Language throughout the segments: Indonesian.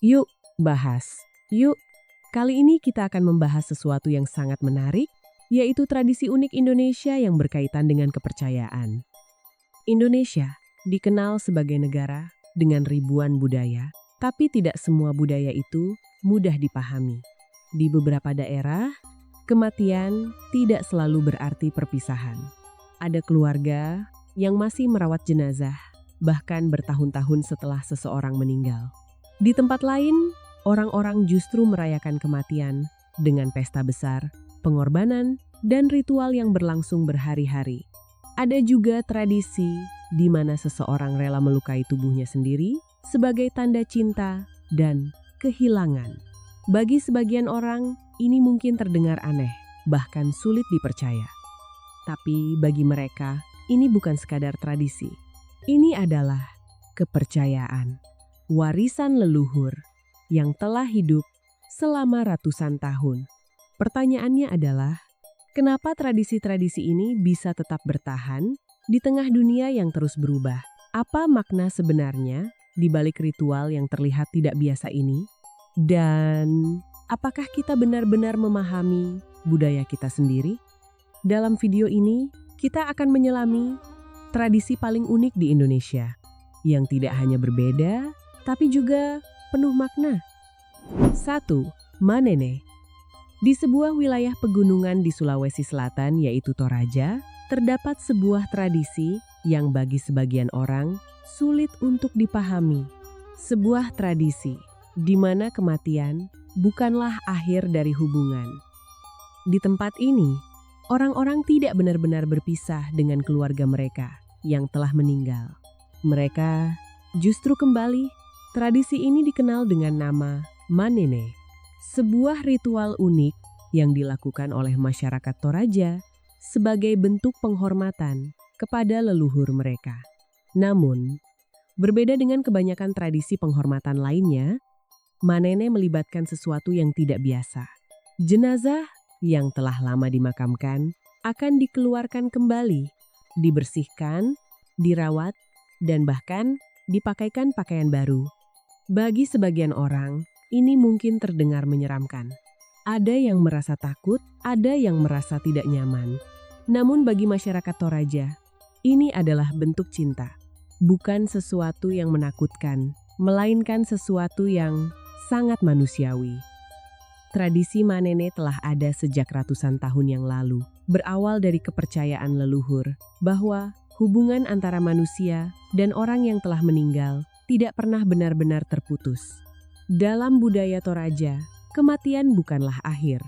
Yuk, bahas. Yuk, kali ini kita akan membahas sesuatu yang sangat menarik, yaitu tradisi unik Indonesia yang berkaitan dengan kepercayaan. Indonesia dikenal sebagai negara dengan ribuan budaya, tapi tidak semua budaya itu mudah dipahami. Di beberapa daerah, kematian tidak selalu berarti perpisahan. Ada keluarga yang masih merawat jenazah, bahkan bertahun-tahun setelah seseorang meninggal. Di tempat lain, orang-orang justru merayakan kematian dengan pesta besar, pengorbanan, dan ritual yang berlangsung berhari-hari. Ada juga tradisi di mana seseorang rela melukai tubuhnya sendiri sebagai tanda cinta dan kehilangan. Bagi sebagian orang, ini mungkin terdengar aneh, bahkan sulit dipercaya. Tapi bagi mereka, ini bukan sekadar tradisi. Ini adalah kepercayaan, warisan leluhur yang telah hidup selama ratusan tahun. Pertanyaannya adalah, kenapa tradisi-tradisi ini bisa tetap bertahan di tengah dunia yang terus berubah? Apa makna sebenarnya di balik ritual yang terlihat tidak biasa ini? Dan apakah kita benar-benar memahami budaya kita sendiri? Dalam video ini, kita akan menyelami tradisi paling unik di Indonesia, yang tidak hanya berbeda, tapi juga penuh makna. 1. Manene. Di sebuah wilayah pegunungan di Sulawesi Selatan, yaitu Toraja, terdapat sebuah tradisi yang bagi sebagian orang sulit untuk dipahami. Sebuah tradisi di mana kematian bukanlah akhir dari hubungan. Di tempat ini, orang-orang tidak benar-benar berpisah dengan keluarga mereka yang telah meninggal. Mereka justru kembali. Tradisi ini dikenal dengan nama Manene, sebuah ritual unik yang dilakukan oleh masyarakat Toraja sebagai bentuk penghormatan kepada leluhur mereka. Namun, berbeda dengan kebanyakan tradisi penghormatan lainnya, Manene melibatkan sesuatu yang tidak biasa. Jenazah yang telah lama dimakamkan akan dikeluarkan kembali, dibersihkan, dirawat, dan bahkan dipakaikan pakaian baru. Bagi sebagian orang, ini mungkin terdengar menyeramkan. Ada yang merasa takut, ada yang merasa tidak nyaman. Namun bagi masyarakat Toraja, ini adalah bentuk cinta. Bukan sesuatu yang menakutkan, melainkan sesuatu yang sangat manusiawi. Tradisi Manene telah ada sejak ratusan tahun yang lalu, berawal dari kepercayaan leluhur bahwa hubungan antara manusia dan orang yang telah meninggal tidak pernah benar-benar terputus. Dalam budaya Toraja, kematian bukanlah akhir,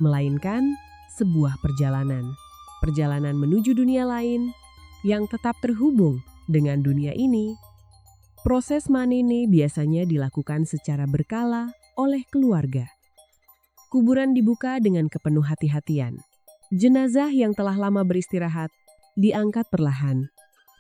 melainkan sebuah perjalanan. Perjalanan menuju dunia lain yang tetap terhubung dengan dunia ini. Proses Manene biasanya dilakukan secara berkala oleh keluarga. Kuburan dibuka dengan kepenuh hati-hatian. Jenazah yang telah lama beristirahat diangkat perlahan.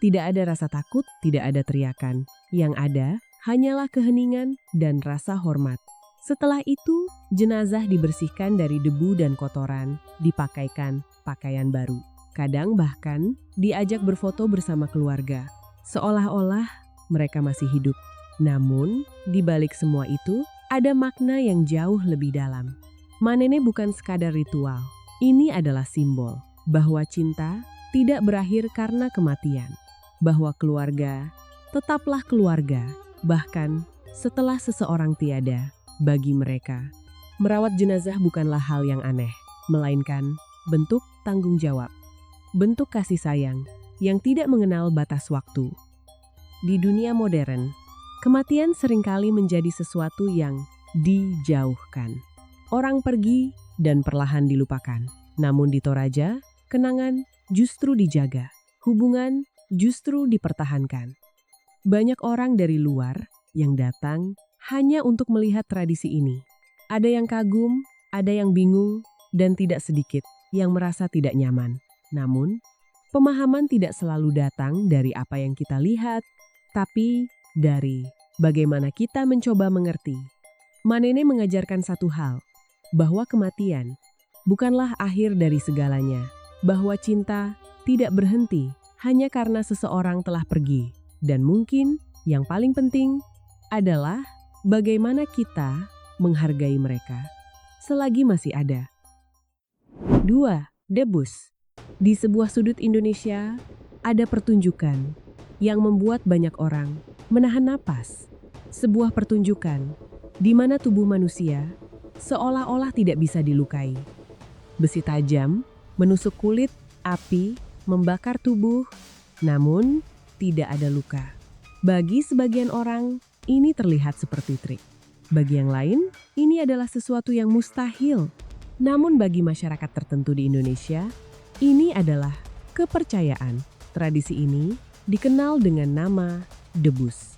Tidak ada rasa takut, tidak ada teriakan. Yang ada hanyalah keheningan dan rasa hormat. Setelah itu, jenazah dibersihkan dari debu dan kotoran, dipakaikan pakaian baru. Kadang bahkan diajak berfoto bersama keluarga, seolah-olah mereka masih hidup. Namun, di balik semua itu, ada makna yang jauh lebih dalam. Manene bukan sekadar ritual. Ini adalah simbol bahwa cinta tidak berakhir karena kematian. Bahwa keluarga tetaplah keluarga, bahkan setelah seseorang tiada. Bagi mereka, merawat jenazah bukanlah hal yang aneh, melainkan bentuk tanggung jawab. Bentuk kasih sayang yang tidak mengenal batas waktu. Di dunia modern, kematian seringkali menjadi sesuatu yang dijauhkan. Orang pergi dan perlahan dilupakan. Namun di Toraja, kenangan justru dijaga. Hubungan justru dipertahankan. Banyak orang dari luar yang datang hanya untuk melihat tradisi ini. Ada yang kagum, ada yang bingung, dan tidak sedikit yang merasa tidak nyaman. Namun, pemahaman tidak selalu datang dari apa yang kita lihat, tapi dari bagaimana kita mencoba mengerti. Manene mengajarkan satu hal, bahwa kematian bukanlah akhir dari segalanya, bahwa cinta tidak berhenti hanya karena seseorang telah pergi, dan mungkin yang paling penting adalah Bagaimana kita menghargai mereka selagi masih ada. 2. Debus. Di sebuah sudut Indonesia, ada pertunjukan yang membuat banyak orang menahan napas. Sebuah pertunjukan di mana tubuh manusia seolah-olah tidak bisa dilukai. Besi tajam menusuk kulit, api membakar tubuh, namun tidak ada luka. Bagi sebagian orang, ini terlihat seperti trik. Bagi yang lain, ini adalah sesuatu yang mustahil. Namun bagi masyarakat tertentu di Indonesia, ini adalah kepercayaan. Tradisi ini dikenal dengan nama debus.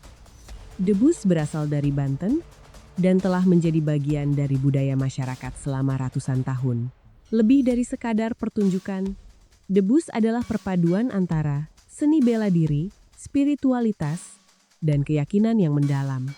Debus berasal dari Banten dan telah menjadi bagian dari budaya masyarakat selama ratusan tahun. Lebih dari sekadar pertunjukan, debus adalah perpaduan antara seni bela diri, spiritualitas, dan keyakinan yang mendalam.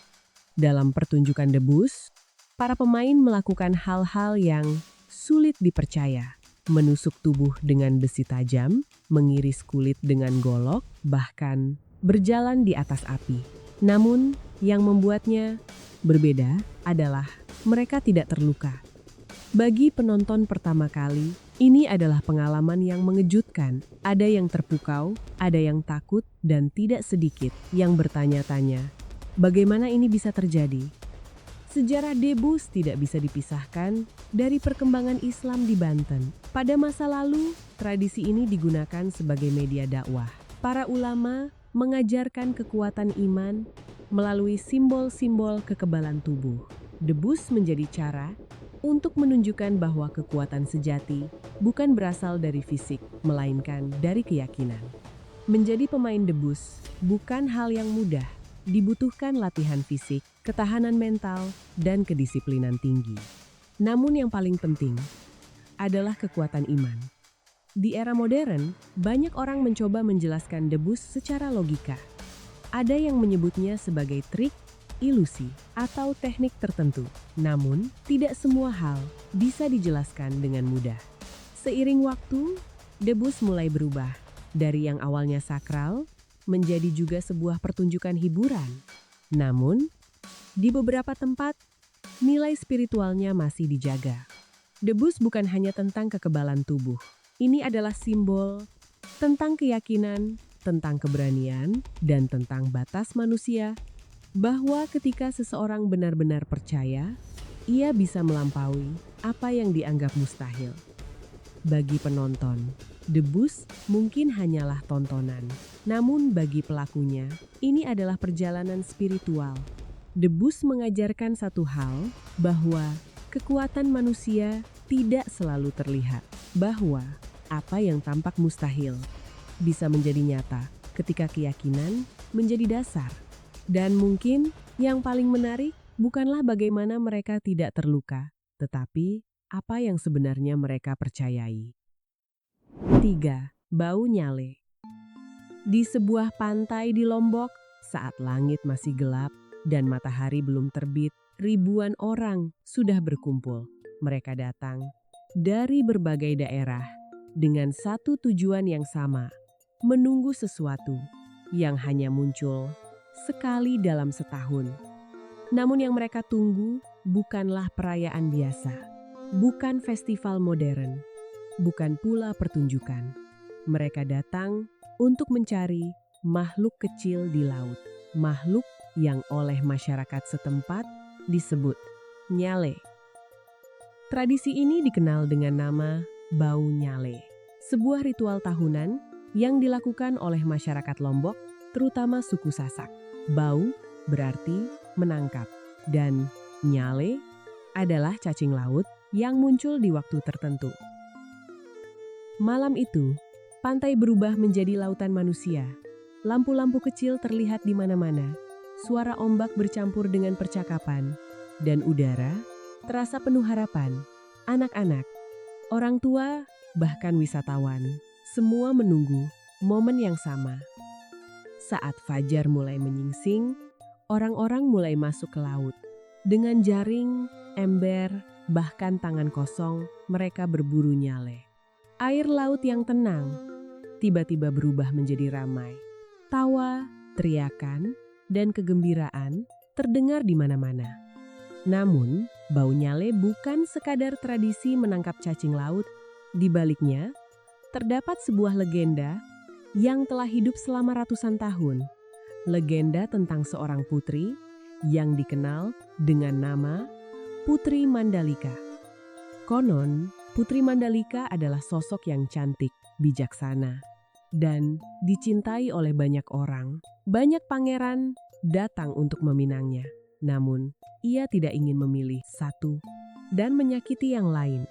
Dalam pertunjukan debus, para pemain melakukan hal-hal yang sulit dipercaya. Menusuk tubuh dengan besi tajam, mengiris kulit dengan golok, bahkan berjalan di atas api. Namun, yang membuatnya berbeda adalah mereka tidak terluka. Bagi penonton pertama kali, ini adalah pengalaman yang mengejutkan. Ada yang terpukau, ada yang takut, dan tidak sedikit yang bertanya-tanya, bagaimana ini bisa terjadi? Sejarah debus tidak bisa dipisahkan dari perkembangan Islam di Banten. Pada masa lalu, tradisi ini digunakan sebagai media dakwah. Para ulama mengajarkan kekuatan iman melalui simbol-simbol kekebalan tubuh. Debus menjadi cara untuk menunjukkan bahwa kekuatan sejati bukan berasal dari fisik, melainkan dari keyakinan. Menjadi pemain debus bukan hal yang mudah. Dibutuhkan latihan fisik, ketahanan mental, dan kedisiplinan tinggi. Namun yang paling penting adalah kekuatan iman. Di era modern, banyak orang mencoba menjelaskan debus secara logika. Ada yang menyebutnya sebagai trik, ilusi, atau teknik tertentu. Namun, tidak semua hal bisa dijelaskan dengan mudah. Seiring waktu, debus mulai berubah. Dari yang awalnya sakral, menjadi juga sebuah pertunjukan hiburan. Namun, di beberapa tempat, nilai spiritualnya masih dijaga. Debus bukan hanya tentang kekebalan tubuh. Ini adalah simbol tentang keyakinan, tentang keberanian, dan tentang batas manusia, bahwa ketika seseorang benar-benar percaya, ia bisa melampaui apa yang dianggap mustahil. Bagi penonton, debus mungkin hanyalah tontonan. Namun bagi pelakunya, ini adalah perjalanan spiritual. Debus mengajarkan satu hal, bahwa kekuatan manusia tidak selalu terlihat. Bahwa apa yang tampak mustahil bisa menjadi nyata ketika keyakinan menjadi dasar. Dan mungkin yang paling menarik bukanlah bagaimana mereka tidak terluka, tetapi apa yang sebenarnya mereka percayai. 3. Bau nyale. Di sebuah pantai di Lombok, saat langit masih gelap dan matahari belum terbit, ribuan orang sudah berkumpul. Mereka datang dari berbagai daerah dengan satu tujuan yang sama, menunggu sesuatu yang hanya muncul sekali dalam setahun. Namun yang mereka tunggu bukanlah perayaan biasa, bukan festival modern, bukan pula pertunjukan. Mereka datang untuk mencari makhluk kecil di laut, makhluk yang oleh masyarakat setempat disebut nyale. Tradisi ini dikenal dengan nama bau nyale, sebuah ritual tahunan yang dilakukan oleh masyarakat Lombok, terutama suku Sasak. Bau berarti menangkap, dan nyale adalah cacing laut yang muncul di waktu tertentu. Malam itu, pantai berubah menjadi lautan manusia. Lampu-lampu kecil terlihat di mana-mana. Suara ombak bercampur dengan percakapan, dan udara terasa penuh harapan. Anak-anak, orang tua, bahkan wisatawan, semua menunggu momen yang sama. Saat fajar mulai menyingsing, orang-orang mulai masuk ke laut. Dengan jaring, ember, bahkan tangan kosong, mereka berburu nyale. Air laut yang tenang tiba-tiba berubah menjadi ramai. Tawa, teriakan, dan kegembiraan terdengar di mana-mana. Namun, bau nyale bukan sekadar tradisi menangkap cacing laut. Di baliknya, terdapat sebuah legenda yang telah hidup selama ratusan tahun. Legenda tentang seorang putri yang dikenal dengan nama Putri Mandalika. Konon, Putri Mandalika adalah sosok yang cantik, bijaksana, dan dicintai oleh banyak orang. Banyak pangeran datang untuk meminangnya. Namun, ia tidak ingin memilih satu dan menyakiti yang lain.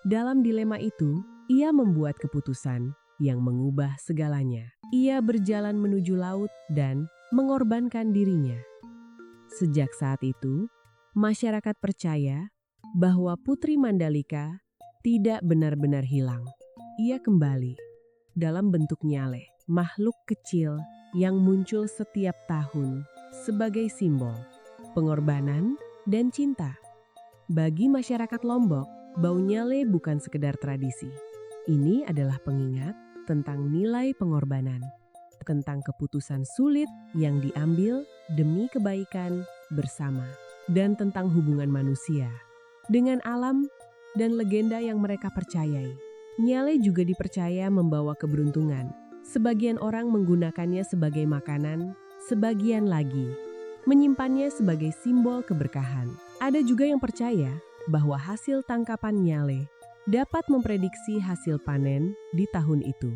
Dalam dilema itu, ia membuat keputusan yang mengubah segalanya. Ia berjalan menuju laut dan mengorbankan dirinya. Sejak saat itu, masyarakat percaya bahwa Putri Mandalika tidak benar-benar hilang. Ia kembali dalam bentuk nyale, makhluk kecil yang muncul setiap tahun sebagai simbol pengorbanan dan cinta. Bagi masyarakat Lombok, bau nyale bukan sekedar tradisi. Ini adalah pengingat tentang nilai pengorbanan, tentang keputusan sulit yang diambil demi kebaikan bersama, dan tentang hubungan manusia dengan alam dan legenda yang mereka percayai. Nyale juga dipercaya membawa keberuntungan. Sebagian orang menggunakannya sebagai makanan, sebagian lagi menyimpannya sebagai simbol keberkahan. Ada juga yang percaya bahwa hasil tangkapan nyale dapat memprediksi hasil panen di tahun itu.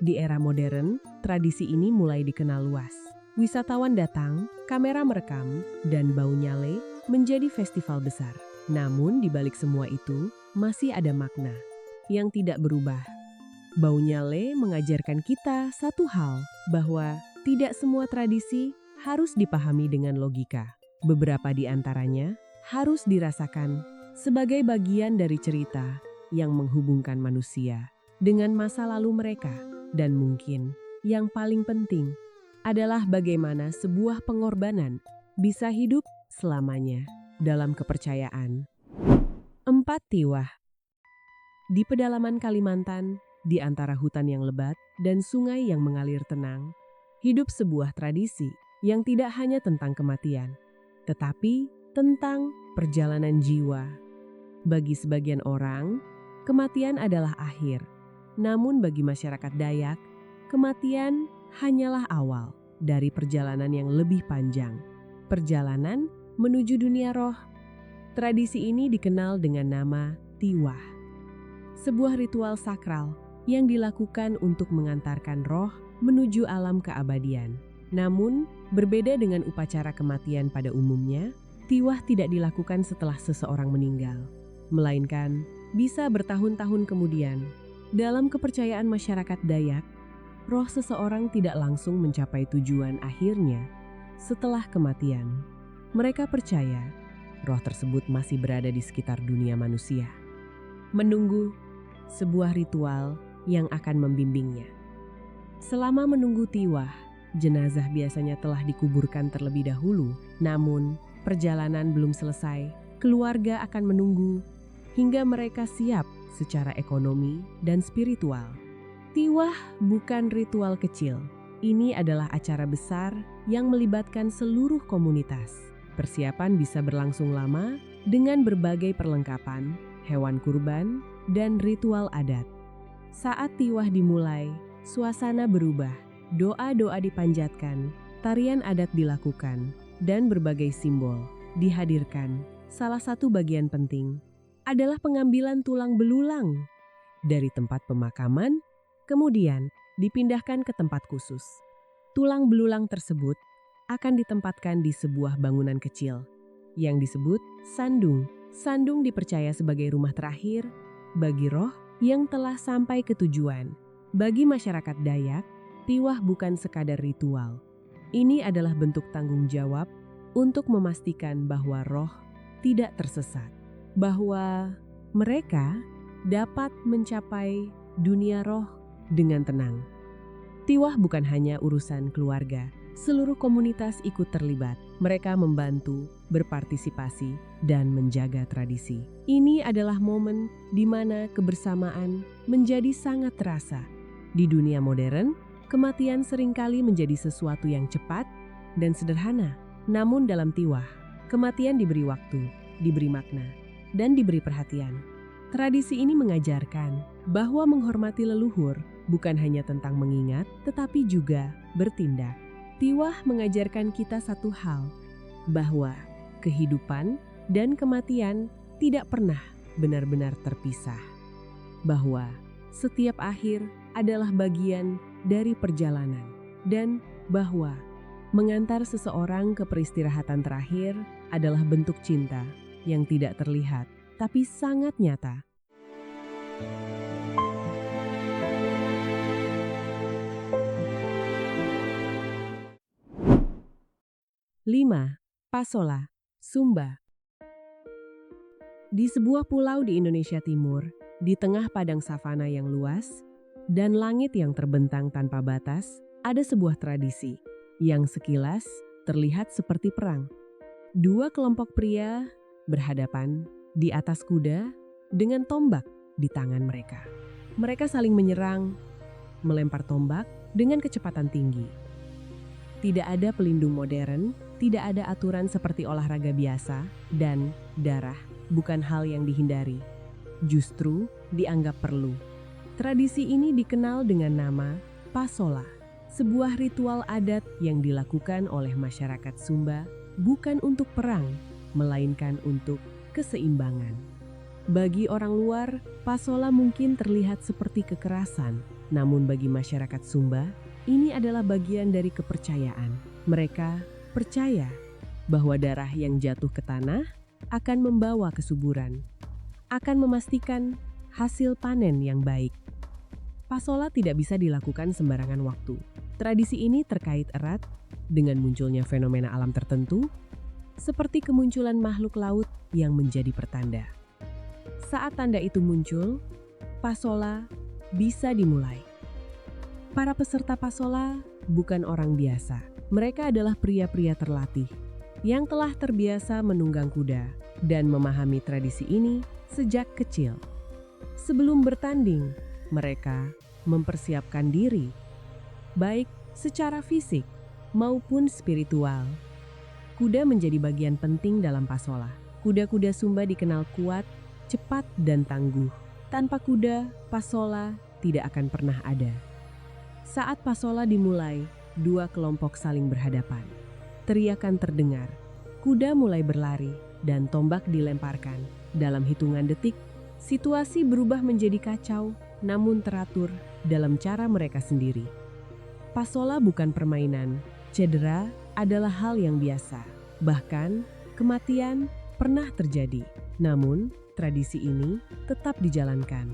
Di era modern, tradisi ini mulai dikenal luas. Wisatawan datang, kamera merekam, dan bau nyale menjadi festival besar. Namun di balik semua itu, masih ada makna yang tidak berubah. Bau nyale mengajarkan kita satu hal, bahwa tidak semua tradisi harus dipahami dengan logika. Beberapa di antaranya harus dirasakan sebagai bagian dari cerita yang menghubungkan manusia dengan masa lalu mereka. Dan mungkin yang paling penting adalah bagaimana sebuah pengorbanan bisa hidup selamanya dalam kepercayaan. 4. Tiwah. Di pedalaman Kalimantan, di antara hutan yang lebat dan sungai yang mengalir tenang, hidup sebuah tradisi yang tidak hanya tentang kematian, tetapi tentang perjalanan jiwa. Bagi sebagian orang, kematian adalah akhir. Namun bagi masyarakat Dayak, kematian hanyalah awal dari perjalanan yang lebih panjang. Perjalanan menuju dunia roh. Tradisi ini dikenal dengan nama Tiwah. Sebuah ritual sakral yang dilakukan untuk mengantarkan roh menuju alam keabadian. Namun, berbeda dengan upacara kematian pada umumnya, tiwah tidak dilakukan setelah seseorang meninggal, melainkan bisa bertahun-tahun kemudian. Dalam kepercayaan masyarakat Dayak, roh seseorang tidak langsung mencapai tujuan akhirnya setelah kematian. Mereka percaya roh tersebut masih berada di sekitar dunia manusia, menunggu sebuah ritual yang akan membimbingnya. Selama menunggu tiwah, jenazah biasanya telah dikuburkan terlebih dahulu. Namun, perjalanan belum selesai. Keluarga akan menunggu hingga mereka siap secara ekonomi dan spiritual. Tiwah bukan ritual kecil. Ini adalah acara besar yang melibatkan seluruh komunitas. Persiapan bisa berlangsung lama dengan berbagai perlengkapan, hewan kurban, dan ritual adat. Saat tiwah dimulai, suasana berubah. Doa-doa dipanjatkan, tarian adat dilakukan, dan berbagai simbol dihadirkan. Salah satu bagian penting adalah pengambilan tulang belulang dari tempat pemakaman, kemudian dipindahkan ke tempat khusus. Tulang belulang tersebut akan ditempatkan di sebuah bangunan kecil yang disebut sandung. Sandung dipercaya sebagai rumah terakhir bagi roh yang telah sampai ke tujuan. Bagi masyarakat Dayak, tiwah bukan sekadar ritual. Ini adalah bentuk tanggung jawab untuk memastikan bahwa roh tidak tersesat, bahwa mereka dapat mencapai dunia roh dengan tenang. Tiwah bukan hanya urusan keluarga, seluruh komunitas ikut terlibat. Mereka membantu, berpartisipasi, dan menjaga tradisi. Ini adalah momen di mana kebersamaan menjadi sangat terasa. Di dunia modern, kematian seringkali menjadi sesuatu yang cepat dan sederhana. Namun dalam Tiwah, kematian diberi waktu, diberi makna, dan diberi perhatian. Tradisi ini mengajarkan bahwa menghormati leluhur bukan hanya tentang mengingat, tetapi juga bertindak. Tiwah mengajarkan kita satu hal, bahwa kehidupan dan kematian tidak pernah benar-benar terpisah. Bahwa setiap akhir adalah bagian dari perjalanan, dan bahwa mengantar seseorang ke peristirahatan terakhir adalah bentuk cinta yang tidak terlihat, tapi sangat nyata. Lima, Pasola, Sumba. Di sebuah pulau di Indonesia Timur, di tengah padang savana yang luas dan langit yang terbentang tanpa batas, ada sebuah tradisi yang sekilas terlihat seperti perang. Dua kelompok pria berhadapan di atas kuda dengan tombak di tangan mereka. Mereka saling menyerang, melempar tombak dengan kecepatan tinggi. Tidak ada pelindung modern, tidak ada aturan seperti olahraga biasa, dan darah bukan hal yang dihindari. Justru dianggap perlu. Tradisi ini dikenal dengan nama Pasola, sebuah ritual adat yang dilakukan oleh masyarakat Sumba bukan untuk perang, melainkan untuk keseimbangan. Bagi orang luar, Pasola mungkin terlihat seperti kekerasan, namun bagi masyarakat Sumba, ini adalah bagian dari kepercayaan. Mereka percaya bahwa darah yang jatuh ke tanah akan membawa kesuburan, akan memastikan hasil panen yang baik. Pasola tidak bisa dilakukan sembarangan waktu. Tradisi ini terkait erat dengan munculnya fenomena alam tertentu, seperti kemunculan makhluk laut yang menjadi pertanda. Saat tanda itu muncul, Pasola bisa dimulai. Para peserta Pasola bukan orang biasa. Mereka adalah pria-pria terlatih yang telah terbiasa menunggang kuda dan memahami tradisi ini sejak kecil. Sebelum bertanding, mereka mempersiapkan diri, baik secara fisik maupun spiritual. Kuda menjadi bagian penting dalam Pasola. Kuda-kuda Sumba dikenal kuat, cepat, dan tangguh. Tanpa kuda, Pasola tidak akan pernah ada. Saat Pasola dimulai, dua kelompok saling berhadapan. Teriakan terdengar, kuda mulai berlari, dan tombak dilemparkan. Dalam hitungan detik, situasi berubah menjadi kacau, namun teratur dalam cara mereka sendiri. Pasola bukan permainan, cedera adalah hal yang biasa. Bahkan, kematian pernah terjadi. Namun, tradisi ini tetap dijalankan.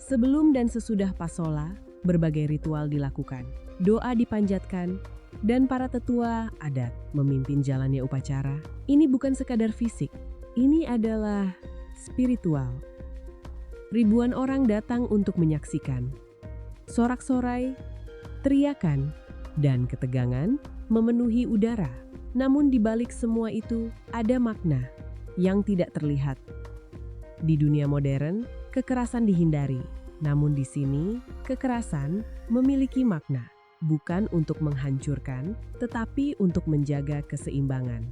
Sebelum dan sesudah Pasola, berbagai ritual dilakukan, doa dipanjatkan, dan para tetua adat memimpin jalannya upacara. Ini bukan sekadar fisik, ini adalah spiritual. Ribuan orang datang untuk menyaksikan. Sorak-sorai, teriakan, dan ketegangan memenuhi udara. Namun di balik semua itu ada makna yang tidak terlihat. Di dunia modern, kekerasan dihindari. Namun di sini, kekerasan memiliki makna, bukan untuk menghancurkan, tetapi untuk menjaga keseimbangan.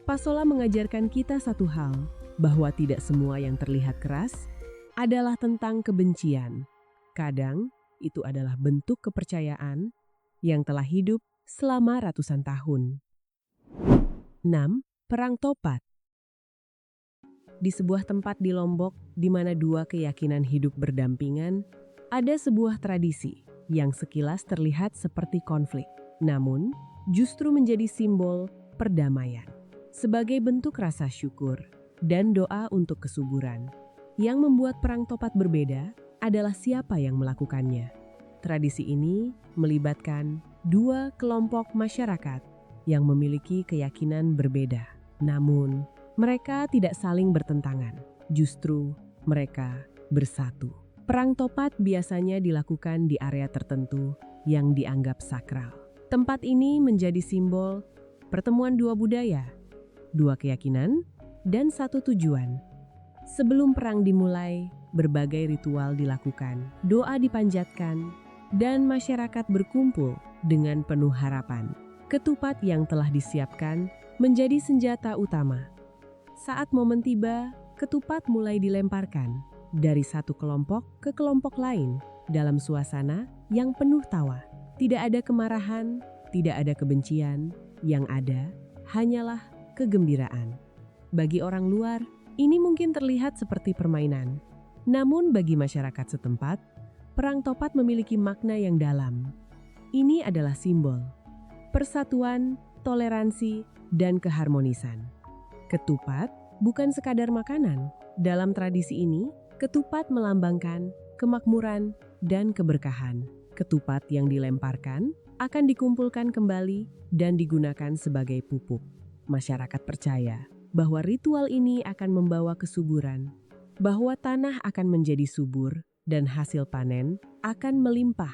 Pasola mengajarkan kita satu hal, bahwa tidak semua yang terlihat keras adalah tentang kebencian. Kadang, itu adalah bentuk kepercayaan yang telah hidup selama ratusan tahun. 6. Perang Topat. Di sebuah tempat di Lombok, di mana dua keyakinan hidup berdampingan, ada sebuah tradisi yang sekilas terlihat seperti konflik, namun justru menjadi simbol perdamaian. Sebagai bentuk rasa syukur dan doa untuk kesuburan, yang membuat perang topat berbeda adalah siapa yang melakukannya. Tradisi ini melibatkan dua kelompok masyarakat yang memiliki keyakinan berbeda, namun mereka tidak saling bertentangan, justru mereka bersatu. Perang topat biasanya dilakukan di area tertentu yang dianggap sakral. Tempat ini menjadi simbol pertemuan dua budaya, dua keyakinan, dan satu tujuan. Sebelum perang dimulai, berbagai ritual dilakukan, doa dipanjatkan, dan masyarakat berkumpul dengan penuh harapan. Ketupat yang telah disiapkan menjadi senjata utama. Saat momen tiba, ketupat mulai dilemparkan dari satu kelompok ke kelompok lain dalam suasana yang penuh tawa. Tidak ada kemarahan, tidak ada kebencian, yang ada hanyalah kegembiraan. Bagi orang luar, ini mungkin terlihat seperti permainan. Namun bagi masyarakat setempat, perang topat memiliki makna yang dalam. Ini adalah simbol persatuan, toleransi, dan keharmonisan. Ketupat bukan sekadar makanan. Dalam tradisi ini, ketupat melambangkan kemakmuran dan keberkahan. Ketupat yang dilemparkan akan dikumpulkan kembali dan digunakan sebagai pupuk. Masyarakat percaya bahwa ritual ini akan membawa kesuburan, bahwa tanah akan menjadi subur dan hasil panen akan melimpah.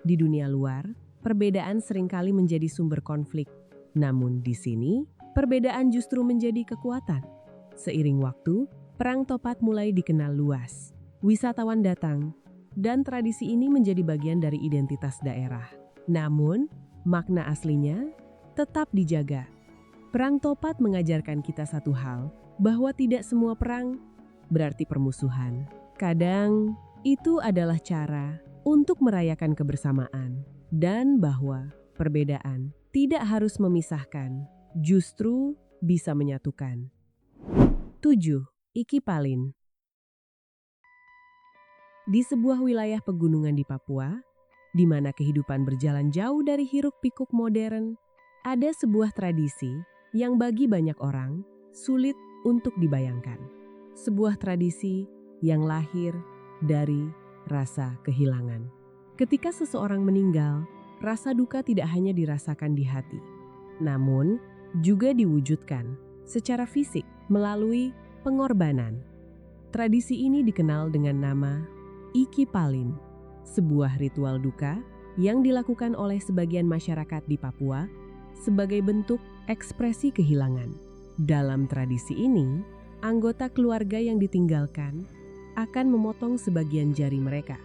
Di dunia luar, perbedaan seringkali menjadi sumber konflik. Namun di sini, perbedaan justru menjadi kekuatan. Seiring waktu, perang topat mulai dikenal luas. Wisatawan datang, dan tradisi ini menjadi bagian dari identitas daerah. Namun, makna aslinya tetap dijaga. Perang topat mengajarkan kita satu hal, bahwa tidak semua perang berarti permusuhan. Kadang, itu adalah cara untuk merayakan kebersamaan. Dan bahwa perbedaan tidak harus memisahkan, justru bisa menyatukan. 7. Iki Palin. Di sebuah wilayah pegunungan di Papua, di mana kehidupan berjalan jauh dari hiruk-pikuk modern, ada sebuah tradisi yang bagi banyak orang sulit untuk dibayangkan. Sebuah tradisi yang lahir dari rasa kehilangan. Ketika seseorang meninggal, rasa duka tidak hanya dirasakan di hati, namun juga diwujudkan secara fisik melalui pengorbanan. Tradisi ini dikenal dengan nama Iki Palin, sebuah ritual duka yang dilakukan oleh sebagian masyarakat di Papua sebagai bentuk ekspresi kehilangan. Dalam tradisi ini, anggota keluarga yang ditinggalkan akan memotong sebagian jari mereka.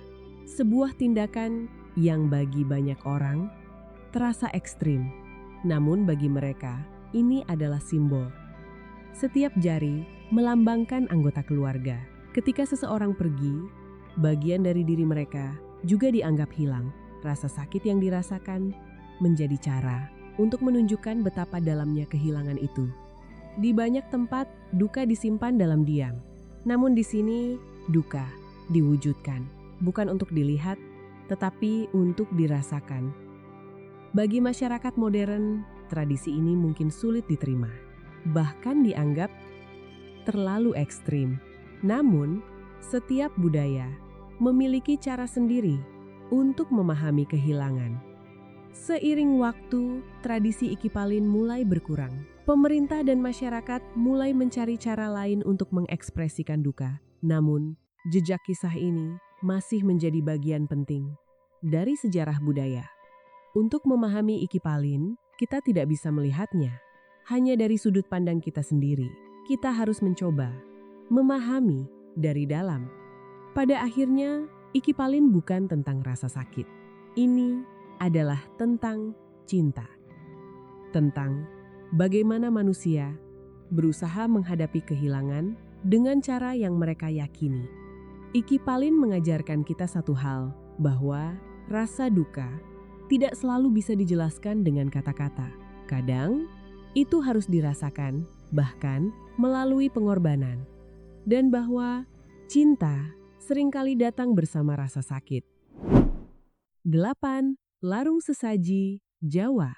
Sebuah tindakan yang bagi banyak orang terasa ekstrim, namun bagi mereka ini adalah simbol. Setiap jari melambangkan anggota keluarga. Ketika seseorang pergi, bagian dari diri mereka juga dianggap hilang. Rasa sakit yang dirasakan menjadi cara untuk menunjukkan betapa dalamnya kehilangan itu. Di banyak tempat, duka disimpan dalam diam. Namun di sini, duka diwujudkan. Bukan untuk dilihat, tetapi untuk dirasakan. Bagi masyarakat modern, tradisi ini mungkin sulit diterima, bahkan dianggap terlalu ekstrim. Namun, setiap budaya memiliki cara sendiri untuk memahami kehilangan. Seiring waktu, tradisi Iki Palin mulai berkurang. Pemerintah dan masyarakat mulai mencari cara lain untuk mengekspresikan duka. Namun, jejak kisah ini masih menjadi bagian penting dari sejarah budaya. Untuk memahami Iki Palin, kita tidak bisa melihatnya hanya dari sudut pandang kita sendiri. Kita harus mencoba memahami dari dalam. Pada akhirnya, Iki Palin bukan tentang rasa sakit. Ini adalah tentang cinta. Tentang bagaimana manusia berusaha menghadapi kehilangan dengan cara yang mereka yakini. Iki Palin mengajarkan kita satu hal, bahwa rasa duka tidak selalu bisa dijelaskan dengan kata-kata. Kadang, itu harus dirasakan, bahkan melalui pengorbanan. Dan bahwa cinta seringkali datang bersama rasa sakit. 8. Larung Sesaji, Jawa.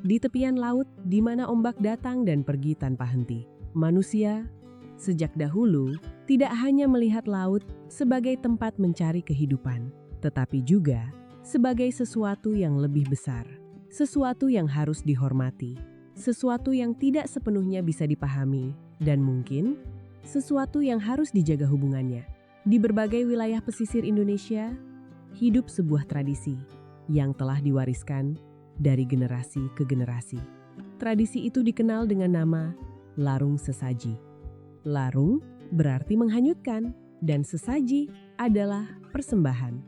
Di tepian laut, di mana ombak datang dan pergi tanpa henti, manusia sejak dahulu tidak hanya melihat laut sebagai tempat mencari kehidupan, tetapi juga sebagai sesuatu yang lebih besar, sesuatu yang harus dihormati, sesuatu yang tidak sepenuhnya bisa dipahami, dan mungkin sesuatu yang harus dijaga hubungannya. Di berbagai wilayah pesisir Indonesia, hidup sebuah tradisi yang telah diwariskan dari generasi ke generasi. Tradisi itu dikenal dengan nama Larung Sesaji. Larung berarti menghanyutkan, dan sesaji adalah persembahan.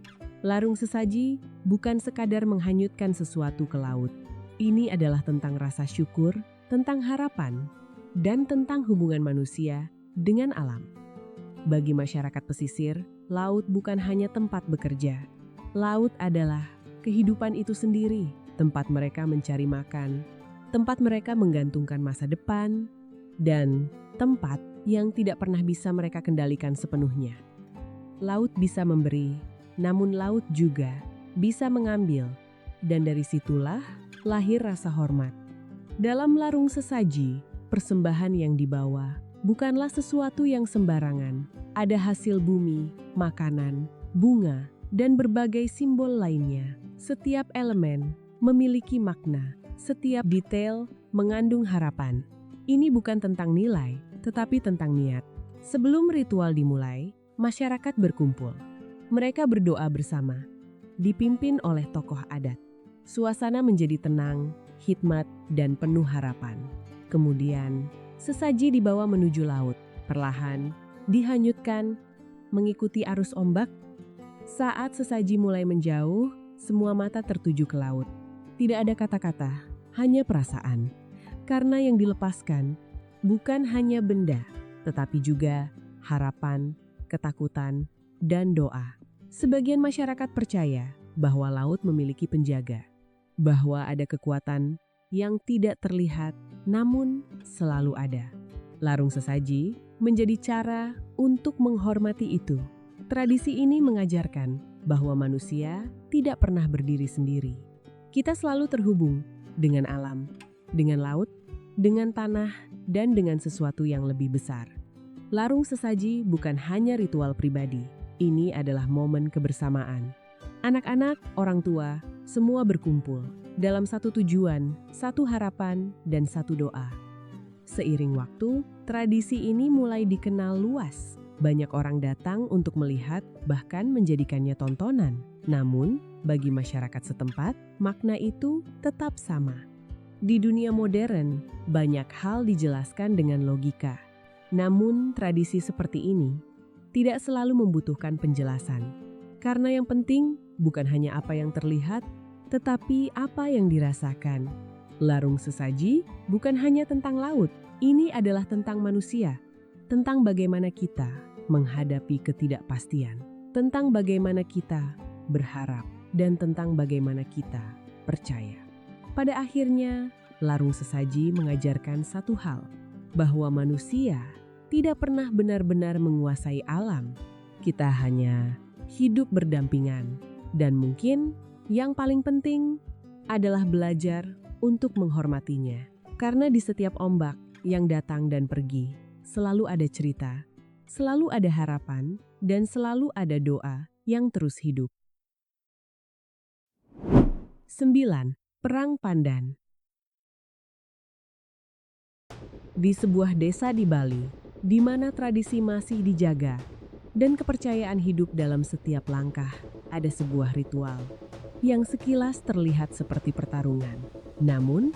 Larung sesaji bukan sekadar menghanyutkan sesuatu ke laut. Ini adalah tentang rasa syukur, tentang harapan, dan tentang hubungan manusia dengan alam. Bagi masyarakat pesisir, laut bukan hanya tempat bekerja. Laut adalah kehidupan itu sendiri, tempat mereka mencari makan, tempat mereka menggantungkan masa depan, dan tempat yang tidak pernah bisa mereka kendalikan sepenuhnya. Laut bisa memberi, namun laut juga bisa mengambil, dan dari situlah lahir rasa hormat. Dalam larung sesaji, persembahan yang dibawa bukanlah sesuatu yang sembarangan. Ada hasil bumi, makanan, bunga, dan berbagai simbol lainnya. Setiap elemen memiliki makna, setiap detail mengandung harapan. Ini bukan tentang nilai, tetapi tentang niat. Sebelum ritual dimulai, masyarakat berkumpul. Mereka berdoa bersama, dipimpin oleh tokoh adat. Suasana menjadi tenang, hikmat, dan penuh harapan. Kemudian, sesaji dibawa menuju laut, perlahan, dihanyutkan, mengikuti arus ombak. Saat sesaji mulai menjauh, semua mata tertuju ke laut. Tidak ada kata-kata, hanya perasaan. Karena yang dilepaskan bukan hanya benda, tetapi juga harapan, ketakutan, dan doa. Sebagian masyarakat percaya bahwa laut memiliki penjaga, bahwa ada kekuatan yang tidak terlihat namun selalu ada. Larung sesaji menjadi cara untuk menghormati itu. Tradisi ini mengajarkan bahwa manusia tidak pernah berdiri sendiri. Kita selalu terhubung dengan alam, dengan laut, dengan tanah, dan dengan sesuatu yang lebih besar. Larung sesaji bukan hanya ritual pribadi. Ini adalah momen kebersamaan. Anak-anak, orang tua, semua berkumpul dalam satu tujuan, satu harapan, dan satu doa. Seiring waktu, tradisi ini mulai dikenal luas. Banyak orang datang untuk melihat, bahkan menjadikannya tontonan. Namun, bagi masyarakat setempat, makna itu tetap sama. Di dunia modern, banyak hal dijelaskan dengan logika. Namun, tradisi seperti ini tidak selalu membutuhkan penjelasan. Karena yang penting bukan hanya apa yang terlihat, tetapi apa yang dirasakan. Larung sesaji bukan hanya tentang laut, ini adalah tentang manusia, tentang bagaimana kita menghadapi ketidakpastian, tentang bagaimana kita berharap, dan tentang bagaimana kita percaya. Pada akhirnya, larung sesaji mengajarkan satu hal, bahwa manusia tidak pernah benar-benar menguasai alam. Kita hanya hidup berdampingan, dan mungkin yang paling penting adalah belajar untuk menghormatinya. Karena di setiap ombak yang datang dan pergi, selalu ada cerita, selalu ada harapan, dan selalu ada doa yang terus hidup. 9. Perang Pandan. Di sebuah desa di Bali, di mana tradisi masih dijaga dan kepercayaan hidup dalam setiap langkah, ada sebuah ritual yang sekilas terlihat seperti pertarungan. Namun,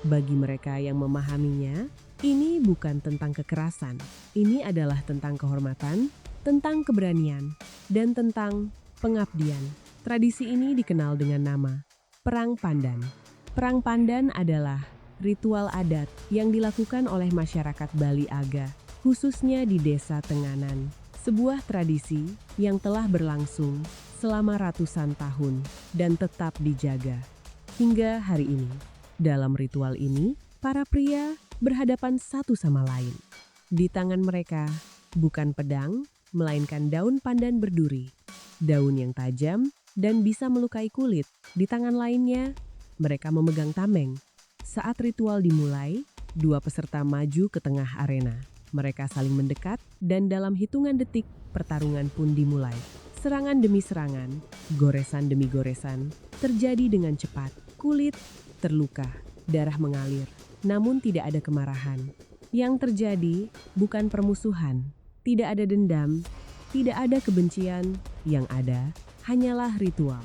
bagi mereka yang memahaminya, ini bukan tentang kekerasan. Ini adalah tentang kehormatan, tentang keberanian, dan tentang pengabdian. Tradisi ini dikenal dengan nama Perang Pandan. Perang Pandan adalah ritual adat yang dilakukan oleh masyarakat Bali Aga, khususnya di Desa Tenganan. Sebuah tradisi yang telah berlangsung selama ratusan tahun dan tetap dijaga hingga hari ini. Dalam ritual ini, para pria berhadapan satu sama lain. Di tangan mereka bukan pedang, melainkan daun pandan berduri. Daun yang tajam dan bisa melukai kulit. Di tangan lainnya, mereka memegang tameng. Saat ritual dimulai, dua peserta maju ke tengah arena. Mereka saling mendekat dan dalam hitungan detik, pertarungan pun dimulai. Serangan demi serangan, goresan demi goresan, terjadi dengan cepat. Kulit terluka, darah mengalir, namun tidak ada kemarahan. Yang terjadi bukan permusuhan, tidak ada dendam, tidak ada kebencian, yang ada hanyalah ritual.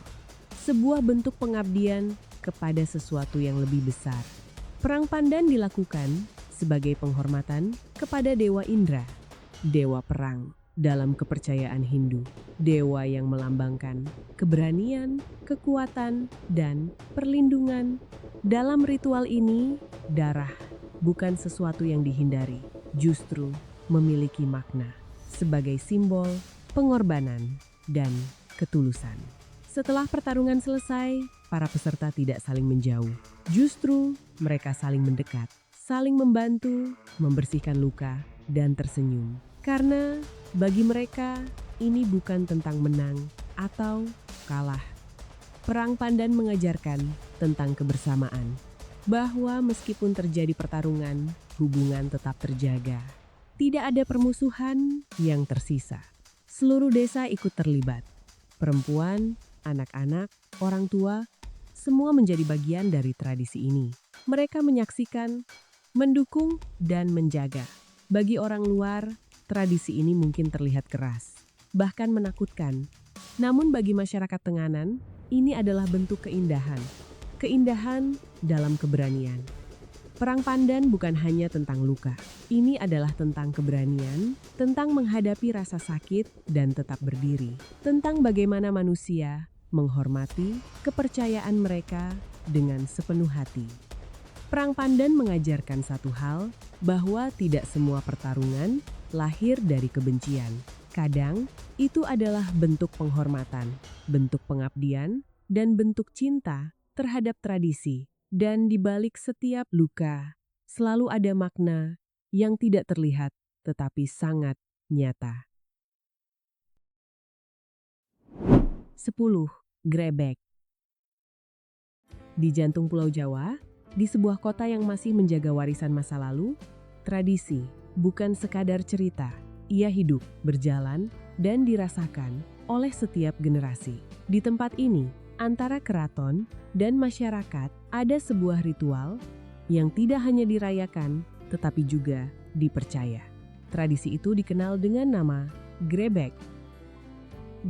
Sebuah bentuk pengabdian kepada sesuatu yang lebih besar. Perang Pandan dilakukan sebagai penghormatan kepada Dewa Indra, dewa perang. dalam kepercayaan Hindu, dewa yang melambangkan keberanian, kekuatan, dan perlindungan. Dalam ritual ini, darah bukan sesuatu yang dihindari, justru memiliki makna sebagai simbol pengorbanan dan ketulusan. Setelah pertarungan selesai, para peserta tidak saling menjauh. Justru mereka saling mendekat, saling membantu, membersihkan luka, dan tersenyum. Karena bagi mereka, ini bukan tentang menang atau kalah. Perang Pandan mengajarkan tentang kebersamaan, bahwa meskipun terjadi pertarungan, hubungan tetap terjaga. Tidak ada permusuhan yang tersisa. Seluruh desa ikut terlibat. Perempuan, anak-anak, orang tua, semua menjadi bagian dari tradisi ini. Mereka menyaksikan, mendukung, dan menjaga. Bagi orang luar, tradisi ini mungkin terlihat keras, bahkan menakutkan. Namun bagi masyarakat Tenganan, ini adalah bentuk keindahan. Keindahan dalam keberanian. Perang Pandan bukan hanya tentang luka. Ini adalah tentang keberanian, tentang menghadapi rasa sakit dan tetap berdiri. Tentang bagaimana manusia menghormati kepercayaan mereka dengan sepenuh hati. Perang Pandan mengajarkan satu hal, bahwa tidak semua pertarungan lahir dari kebencian. Kadang, itu adalah bentuk penghormatan, bentuk pengabdian, dan bentuk cinta terhadap tradisi. Dan di balik setiap luka, selalu ada makna yang tidak terlihat tetapi sangat nyata. 10. Grebek. Di jantung Pulau Jawa, di sebuah kota yang masih menjaga warisan masa lalu, tradisi bukan sekadar cerita. Ia hidup, berjalan, dan dirasakan oleh setiap generasi. Di tempat ini, antara keraton dan masyarakat ada sebuah ritual yang tidak hanya dirayakan, tetapi juga dipercaya. Tradisi itu dikenal dengan nama Grebek.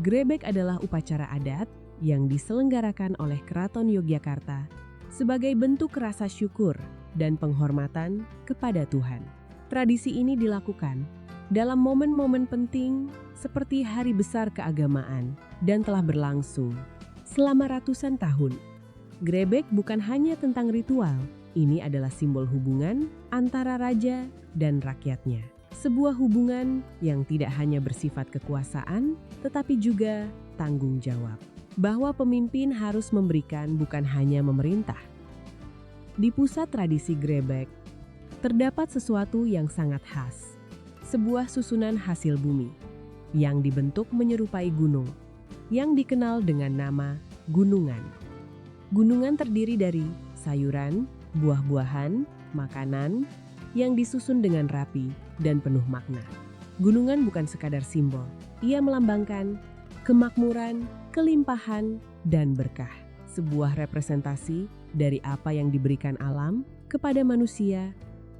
Grebek adalah upacara adat yang diselenggarakan oleh Keraton Yogyakarta sebagai bentuk rasa syukur dan penghormatan kepada Tuhan. Tradisi ini dilakukan dalam momen-momen penting seperti hari besar keagamaan dan telah berlangsung selama ratusan tahun. Grebek bukan hanya tentang ritual, ini adalah simbol hubungan antara raja dan rakyatnya. Sebuah hubungan yang tidak hanya bersifat kekuasaan, tetapi juga tanggung jawab. Bahwa pemimpin harus memberikan bukan hanya memerintah. Di pusat tradisi Grebek, terdapat sesuatu yang sangat khas. Sebuah susunan hasil bumi, yang dibentuk menyerupai gunung, yang dikenal dengan nama gunungan. Gunungan terdiri dari sayuran, buah-buahan, makanan, yang disusun dengan rapi dan penuh makna. Gunungan bukan sekadar simbol, ia melambangkan kemakmuran, kelimpahan, dan berkah. Sebuah representasi dari apa yang diberikan alam kepada manusia.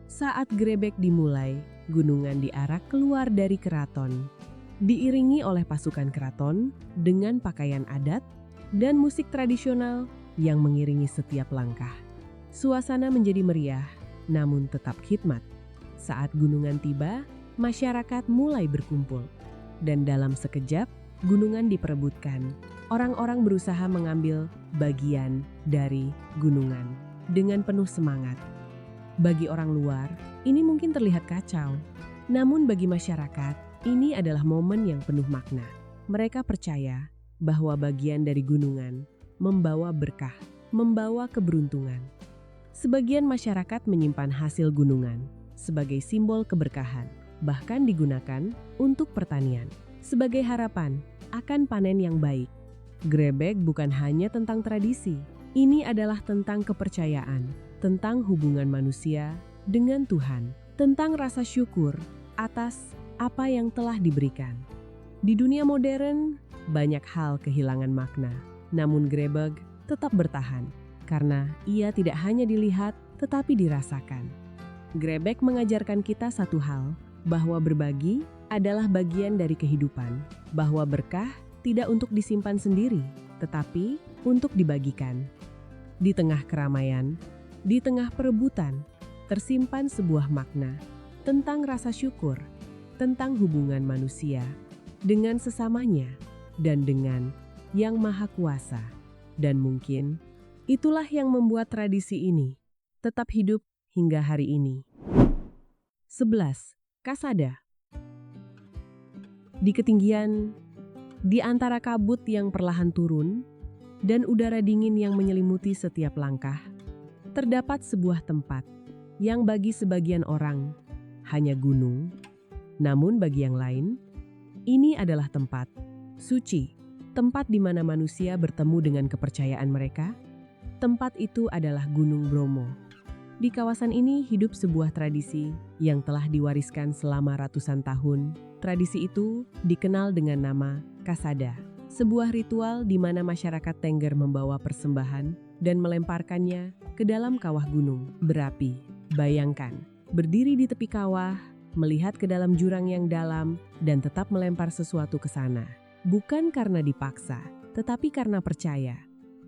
Saat Grebek dimulai, gunungan diarak keluar dari keraton, diiringi oleh pasukan keraton dengan pakaian adat dan musik tradisional yang mengiringi setiap langkah. Suasana menjadi meriah, namun tetap khidmat. Saat gunungan tiba, masyarakat mulai berkumpul. Dan dalam sekejap, gunungan diperebutkan. Orang-orang berusaha mengambil bagian dari gunungan dengan penuh semangat. Bagi orang luar, ini mungkin terlihat kacau. Namun bagi masyarakat, ini adalah momen yang penuh makna. Mereka percaya bahwa bagian dari gunungan membawa berkah, membawa keberuntungan. Sebagian masyarakat menyimpan hasil gunungan sebagai simbol keberkahan, bahkan digunakan untuk pertanian, sebagai harapan akan panen yang baik. Grebek bukan hanya tentang tradisi, ini adalah tentang kepercayaan, tentang hubungan manusia dengan Tuhan, tentang rasa syukur atas apa yang telah diberikan. Di dunia modern, banyak hal kehilangan makna, namun Grebek tetap bertahan karena ia tidak hanya dilihat tetapi dirasakan. Grebek mengajarkan kita satu hal, bahwa berbagi adalah bagian dari kehidupan, bahwa berkah tidak untuk disimpan sendiri, tetapi untuk dibagikan. Di tengah keramaian, di tengah perebutan, tersimpan sebuah makna tentang rasa syukur, tentang hubungan manusia dengan sesamanya dan dengan Yang Maha Kuasa. Dan mungkin itulah yang membuat tradisi ini tetap hidup hingga hari ini. 11. Kasada. Di ketinggian, di antara kabut yang perlahan turun dan udara dingin yang menyelimuti setiap langkah, terdapat sebuah tempat yang bagi sebagian orang hanya gunung, namun bagi yang lain, ini adalah tempat suci, tempat di mana manusia bertemu dengan kepercayaan mereka. Tempat itu adalah Gunung Bromo. Di kawasan ini hidup sebuah tradisi yang telah diwariskan selama ratusan tahun. Tradisi itu dikenal dengan nama Kasada, sebuah ritual di mana masyarakat Tengger membawa persembahan dan melemparkannya ke dalam kawah gunung berapi. Bayangkan, berdiri di tepi kawah, melihat ke dalam jurang yang dalam, dan tetap melempar sesuatu ke sana. Bukan karena dipaksa, tetapi karena percaya.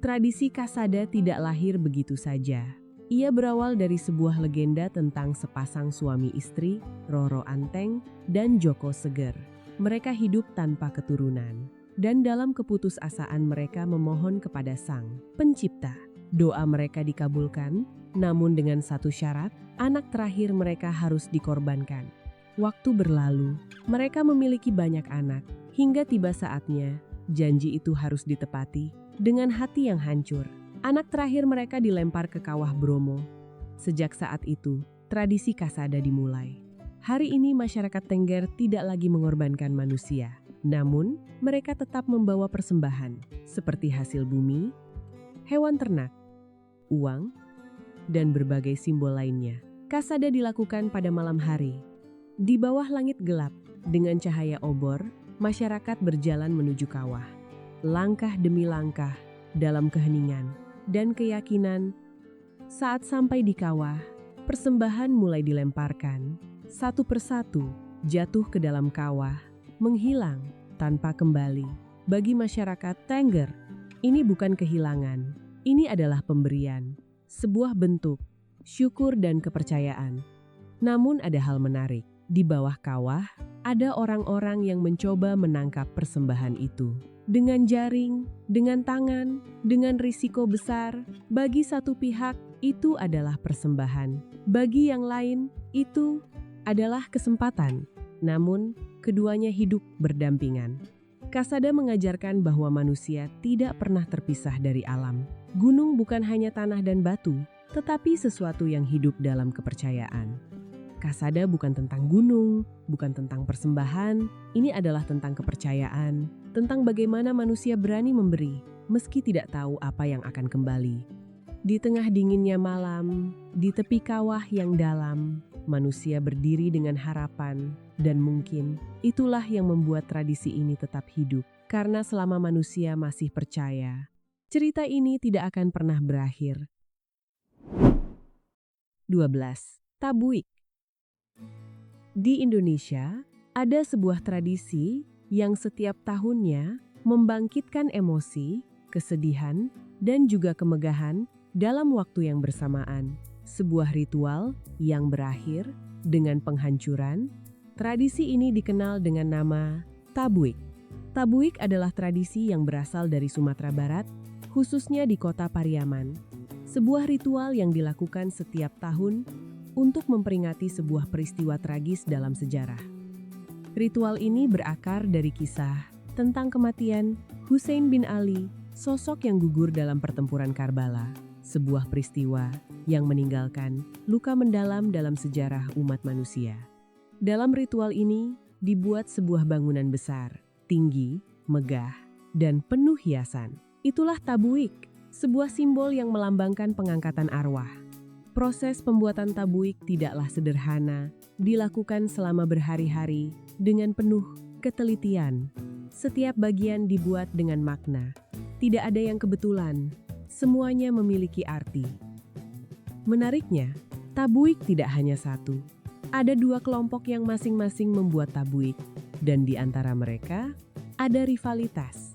Tradisi Kasada tidak lahir begitu saja. Ia berawal dari sebuah legenda tentang sepasang suami istri, Roro Anteng dan Joko Seger. Mereka hidup tanpa keturunan, dan dalam keputusasaan mereka memohon kepada Sang Pencipta. Doa mereka dikabulkan, namun dengan satu syarat, anak terakhir mereka harus dikorbankan. Waktu berlalu, mereka memiliki banyak anak, hingga tiba saatnya, janji itu harus ditepati. Dengan hati yang hancur, anak terakhir mereka dilempar ke kawah Bromo. Sejak saat itu, tradisi Kasada dimulai. Hari ini masyarakat Tengger tidak lagi mengorbankan manusia, namun mereka tetap membawa persembahan, seperti hasil bumi, hewan ternak, uang, dan berbagai simbol lainnya. Kasada dilakukan pada malam hari. Di bawah langit gelap, dengan cahaya obor, masyarakat berjalan menuju kawah. Langkah demi langkah, dalam keheningan dan keyakinan. Saat sampai di kawah, persembahan mulai dilemparkan. Satu persatu, jatuh ke dalam kawah, menghilang tanpa kembali. Bagi masyarakat Tengger, ini bukan kehilangan, ini adalah pemberian. Sebuah bentuk syukur dan kepercayaan. Namun ada hal menarik. Di bawah kawah, ada orang-orang yang mencoba menangkap persembahan itu. Dengan jaring, dengan tangan, dengan risiko besar. Bagi satu pihak, itu adalah persembahan. Bagi yang lain, itu adalah kesempatan. Namun, keduanya hidup berdampingan. Kasada mengajarkan bahwa manusia tidak pernah terpisah dari alam. Gunung bukan hanya tanah dan batu, tetapi sesuatu yang hidup dalam kepercayaan. Kasada bukan tentang gunung, bukan tentang persembahan, ini adalah tentang kepercayaan, tentang bagaimana manusia berani memberi, meski tidak tahu apa yang akan kembali. Di tengah dinginnya malam, di tepi kawah yang dalam, manusia berdiri dengan harapan, dan mungkin itulah yang membuat tradisi ini tetap hidup. Karena selama manusia masih percaya, cerita ini tidak akan pernah berakhir. 12. Tabuik. Di Indonesia, ada sebuah tradisi yang setiap tahunnya membangkitkan emosi, kesedihan, dan juga kemegahan dalam waktu yang bersamaan. Sebuah ritual yang berakhir dengan penghancuran. Tradisi ini dikenal dengan nama Tabuik. Tabuik adalah tradisi yang berasal dari Sumatera Barat, khususnya di kota Pariaman. Sebuah ritual yang dilakukan setiap tahun untuk memperingati sebuah peristiwa tragis dalam sejarah. Ritual ini berakar dari kisah tentang kematian Hussein bin Ali, sosok yang gugur dalam pertempuran Karbala, sebuah peristiwa yang meninggalkan luka mendalam dalam sejarah umat manusia. Dalam ritual ini, dibuat sebuah bangunan besar, tinggi, megah, dan penuh hiasan. Itulah tabuik, sebuah simbol yang melambangkan pengangkatan arwah. Proses pembuatan tabuik tidaklah sederhana, dilakukan selama berhari-hari dengan penuh ketelitian. Setiap bagian dibuat dengan makna. Tidak ada yang kebetulan, semuanya memiliki arti. Menariknya, tabuik tidak hanya satu. Ada dua kelompok yang masing-masing membuat tabuik, dan di antara mereka ada rivalitas.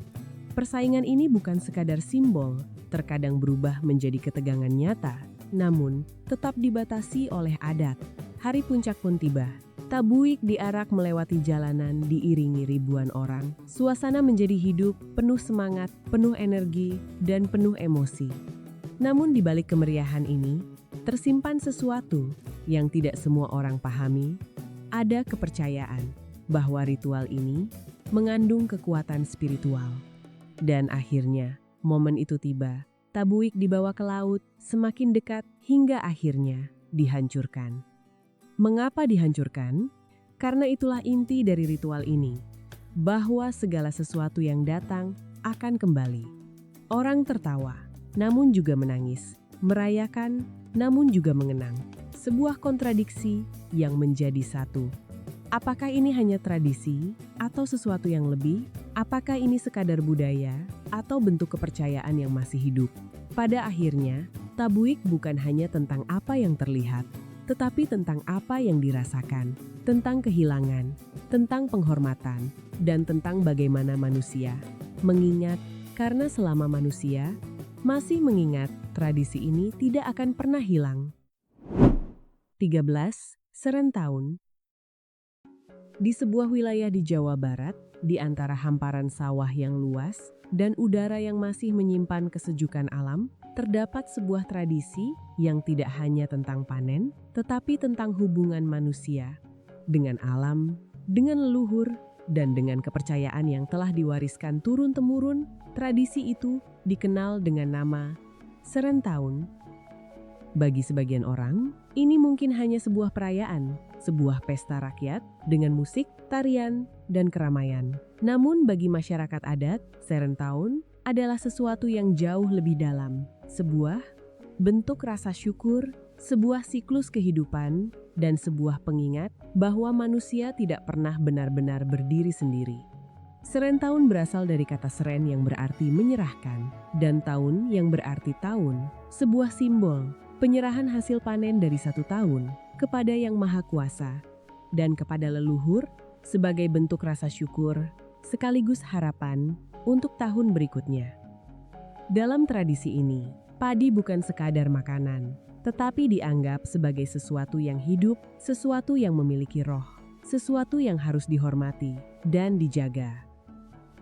Persaingan ini bukan sekadar simbol, terkadang berubah menjadi ketegangan nyata, namun tetap dibatasi oleh adat. Hari puncak pun tiba. Tabuik diarak melewati jalanan diiringi ribuan orang. Suasana menjadi hidup, penuh semangat, penuh energi, dan penuh emosi. Namun di balik kemeriahan ini, tersimpan sesuatu yang tidak semua orang pahami. Ada kepercayaan bahwa ritual ini mengandung kekuatan spiritual. Dan akhirnya, momen itu tiba. Tabuik dibawa ke laut, semakin dekat hingga akhirnya dihancurkan. Mengapa dihancurkan? Karena itulah inti dari ritual ini, bahwa segala sesuatu yang datang akan kembali. Orang tertawa, namun juga menangis, merayakan, namun juga mengenang. Sebuah kontradiksi yang menjadi satu. Apakah ini hanya tradisi atau sesuatu yang lebih? Apakah ini sekadar budaya atau bentuk kepercayaan yang masih hidup? Pada akhirnya, tabuik bukan hanya tentang apa yang terlihat, tetapi tentang apa yang dirasakan, tentang kehilangan, tentang penghormatan, dan tentang bagaimana manusia mengingat, karena selama manusia masih mengingat, tradisi ini tidak akan pernah hilang. 13. Serentahun. Di sebuah wilayah di Jawa Barat, di antara hamparan sawah yang luas dan udara yang masih menyimpan kesejukan alam, terdapat sebuah tradisi yang tidak hanya tentang panen, tetapi tentang hubungan manusia dengan alam, dengan leluhur, dan dengan kepercayaan yang telah diwariskan turun-temurun. Tradisi itu dikenal dengan nama Serentahun. Bagi sebagian orang, ini mungkin hanya sebuah perayaan, sebuah pesta rakyat dengan musik, tarian, dan keramaian. Namun bagi masyarakat adat, Serentahun adalah sesuatu yang jauh lebih dalam. Sebuah bentuk rasa syukur, sebuah siklus kehidupan, dan sebuah pengingat bahwa manusia tidak pernah benar-benar berdiri sendiri. Serentahun berasal dari kata seren yang berarti menyerahkan, dan tahun yang berarti tahun, sebuah simbol penyerahan hasil panen dari satu tahun kepada Yang Maha Kuasa dan kepada leluhur sebagai bentuk rasa syukur sekaligus harapan untuk tahun berikutnya. Dalam tradisi ini, padi bukan sekadar makanan, tetapi dianggap sebagai sesuatu yang hidup, sesuatu yang memiliki roh, sesuatu yang harus dihormati dan dijaga.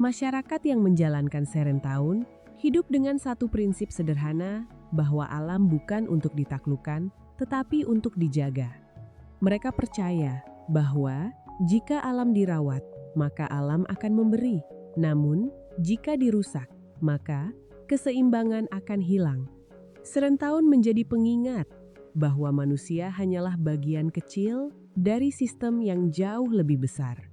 Masyarakat yang menjalankan Serentahun hidup dengan satu prinsip sederhana bahwa alam bukan untuk ditaklukkan, tetapi untuk dijaga. Mereka percaya bahwa jika alam dirawat, maka alam akan memberi. Namun, jika dirusak, maka keseimbangan akan hilang. Serentahun menjadi pengingat bahwa manusia hanyalah bagian kecil dari sistem yang jauh lebih besar.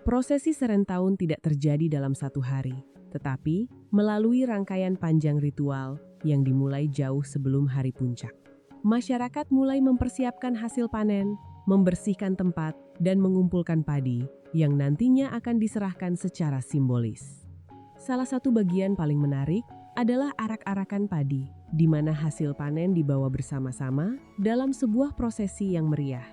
Prosesi Serentahun tidak terjadi dalam satu hari, tetapi melalui rangkaian panjang ritual yang dimulai jauh sebelum hari puncak. Masyarakat mulai mempersiapkan hasil panen, membersihkan tempat, dan mengumpulkan padi yang nantinya akan diserahkan secara simbolis. Salah satu bagian paling menarik adalah arak-arakan padi, di mana hasil panen dibawa bersama-sama dalam sebuah prosesi yang meriah.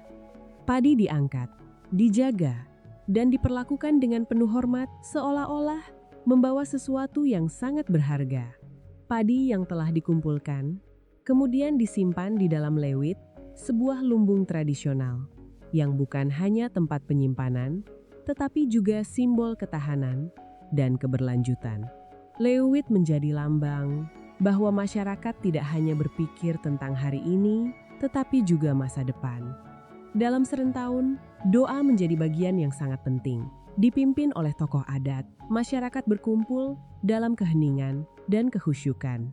Padi diangkat, dijaga, dan diperlakukan dengan penuh hormat seolah-olah membawa sesuatu yang sangat berharga. Padi yang telah dikumpulkan kemudian disimpan di dalam lewit, sebuah lumbung tradisional yang bukan hanya tempat penyimpanan, tetapi juga simbol ketahanan dan keberlanjutan. Lewit menjadi lambang bahwa masyarakat tidak hanya berpikir tentang hari ini, tetapi juga masa depan. Dalam Serentahun, doa menjadi bagian yang sangat penting. Dipimpin oleh tokoh adat, masyarakat berkumpul dalam keheningan dan kehusyukan.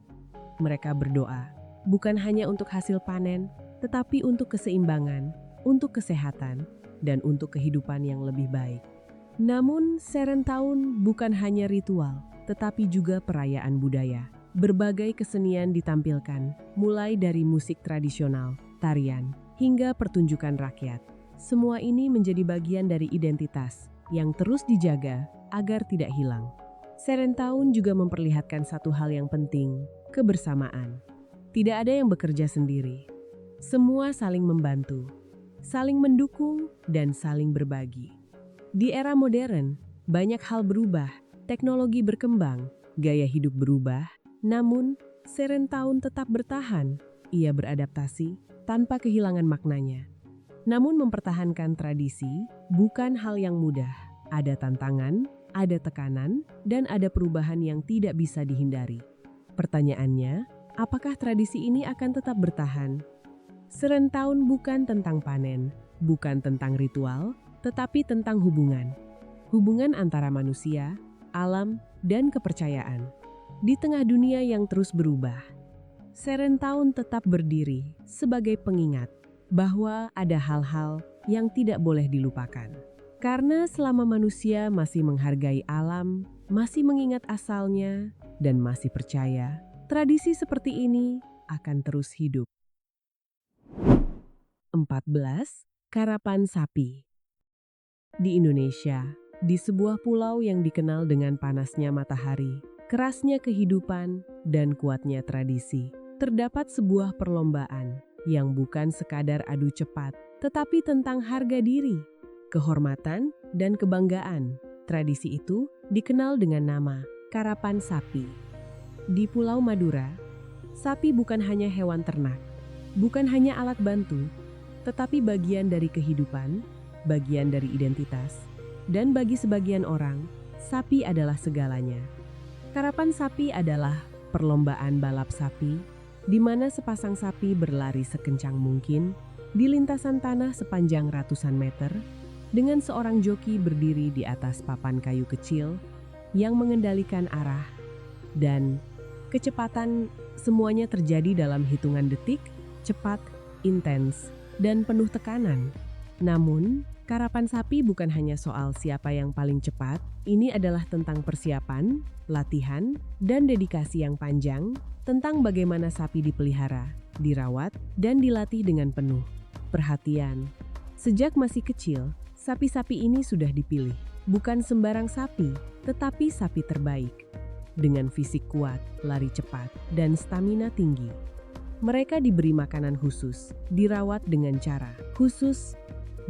Mereka berdoa, bukan hanya untuk hasil panen, tetapi untuk keseimbangan, untuk kesehatan, dan untuk kehidupan yang lebih baik. Namun, Serentahun bukan hanya ritual, tetapi juga perayaan budaya. Berbagai kesenian ditampilkan, mulai dari musik tradisional, tarian, hingga pertunjukan rakyat. Semua ini menjadi bagian dari identitas yang terus dijaga agar tidak hilang. Serentahun juga memperlihatkan satu hal yang penting, kebersamaan. Tidak ada yang bekerja sendiri. Semua saling membantu, saling mendukung, dan saling berbagi. Di era modern, banyak hal berubah, teknologi berkembang, gaya hidup berubah, namun Serentahun tetap bertahan. Ia beradaptasi tanpa kehilangan maknanya. Namun mempertahankan tradisi bukan hal yang mudah. Ada tantangan, ada tekanan, dan ada perubahan yang tidak bisa dihindari. Pertanyaannya, apakah tradisi ini akan tetap bertahan? Serentahun bukan tentang panen, bukan tentang ritual, tetapi tentang hubungan. Hubungan antara manusia, alam, dan kepercayaan. Di tengah dunia yang terus berubah, Serentahun tetap berdiri sebagai pengingat bahwa ada hal-hal yang tidak boleh dilupakan. Karena selama manusia masih menghargai alam, masih mengingat asalnya, dan masih percaya, tradisi seperti ini akan terus hidup. 14. Karapan sapi. Di Indonesia, di sebuah pulau yang dikenal dengan panasnya matahari, kerasnya kehidupan, dan kuatnya tradisi, terdapat sebuah perlombaan yang bukan sekadar adu cepat, tetapi tentang harga diri, kehormatan, dan kebanggaan. Tradisi itu dikenal dengan nama karapan sapi. Di Pulau Madura, sapi bukan hanya hewan ternak, bukan hanya alat bantu, tetapi bagian dari kehidupan, bagian dari identitas, dan bagi sebagian orang, sapi adalah segalanya. Karapan sapi adalah perlombaan balap sapi, di mana sepasang sapi berlari sekencang mungkin di lintasan tanah sepanjang ratusan meter, dengan seorang joki berdiri di atas papan kayu kecil yang mengendalikan arah dan kecepatan. Semuanya terjadi dalam hitungan detik, cepat, intens, dan penuh tekanan. Namun, karapan sapi bukan hanya soal siapa yang paling cepat, ini adalah tentang persiapan, latihan, dan dedikasi yang panjang, tentang bagaimana sapi dipelihara, dirawat, dan dilatih dengan penuh perhatian. Sejak masih kecil, sapi-sapi ini sudah dipilih, bukan sembarang sapi, tetapi sapi terbaik. Dengan fisik kuat, lari cepat, dan stamina tinggi. Mereka diberi makanan khusus, dirawat dengan cara khusus,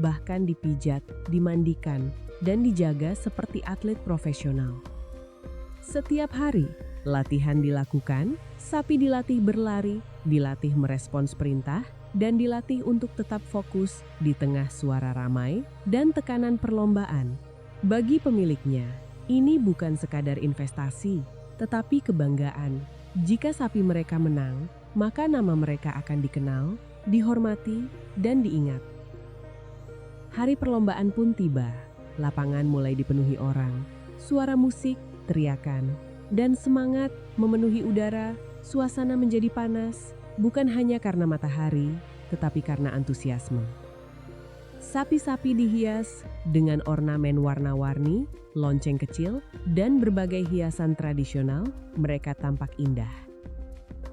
bahkan dipijat, dimandikan, dan dijaga seperti atlet profesional. Setiap hari, latihan dilakukan, sapi dilatih berlari, dilatih merespons perintah, dan dilatih untuk tetap fokus di tengah suara ramai dan tekanan perlombaan. Bagi pemiliknya, ini bukan sekadar investasi, tetapi kebanggaan. Jika sapi mereka menang, maka nama mereka akan dikenal, dihormati, dan diingat. Hari perlombaan pun tiba. Lapangan mulai dipenuhi orang. Suara musik, teriakan, dan semangat memenuhi udara. Suasana menjadi panas, bukan hanya karena matahari, tetapi karena antusiasme. Sapi-sapi dihias dengan ornamen warna-warni, lonceng kecil, dan berbagai hiasan tradisional. Mereka tampak indah.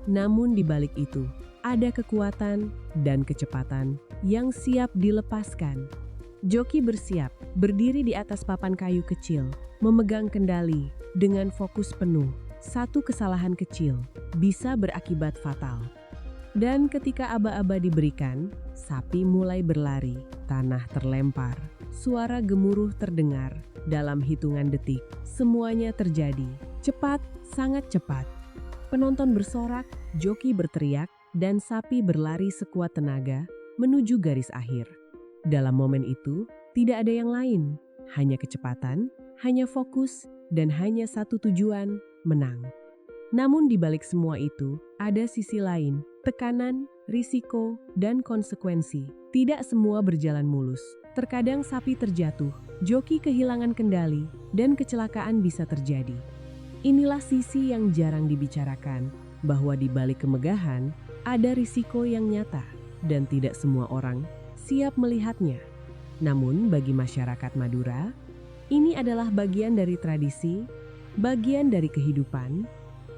Namun di balik itu, ada kekuatan dan kecepatan yang siap dilepaskan. Joki bersiap, berdiri di atas papan kayu kecil, memegang kendali dengan fokus penuh. Satu kesalahan kecil bisa berakibat fatal. Dan ketika aba-aba diberikan, sapi mulai berlari, tanah terlempar, suara gemuruh terdengar. Dalam hitungan detik, semuanya terjadi. Cepat, sangat cepat. Penonton bersorak, joki berteriak, dan sapi berlari sekuat tenaga menuju garis akhir. Dalam momen itu, tidak ada yang lain, hanya kecepatan, hanya fokus, dan hanya satu tujuan, menang. Namun di balik semua itu, ada sisi lain, tekanan, risiko, dan konsekuensi. Tidak semua berjalan mulus. Terkadang sapi terjatuh, joki kehilangan kendali, dan kecelakaan bisa terjadi. Inilah sisi yang jarang dibicarakan, bahwa di balik kemegahan, ada risiko yang nyata, dan tidak semua orang siap melihatnya. Namun bagi masyarakat Madura, ini adalah bagian dari tradisi, bagian dari kehidupan,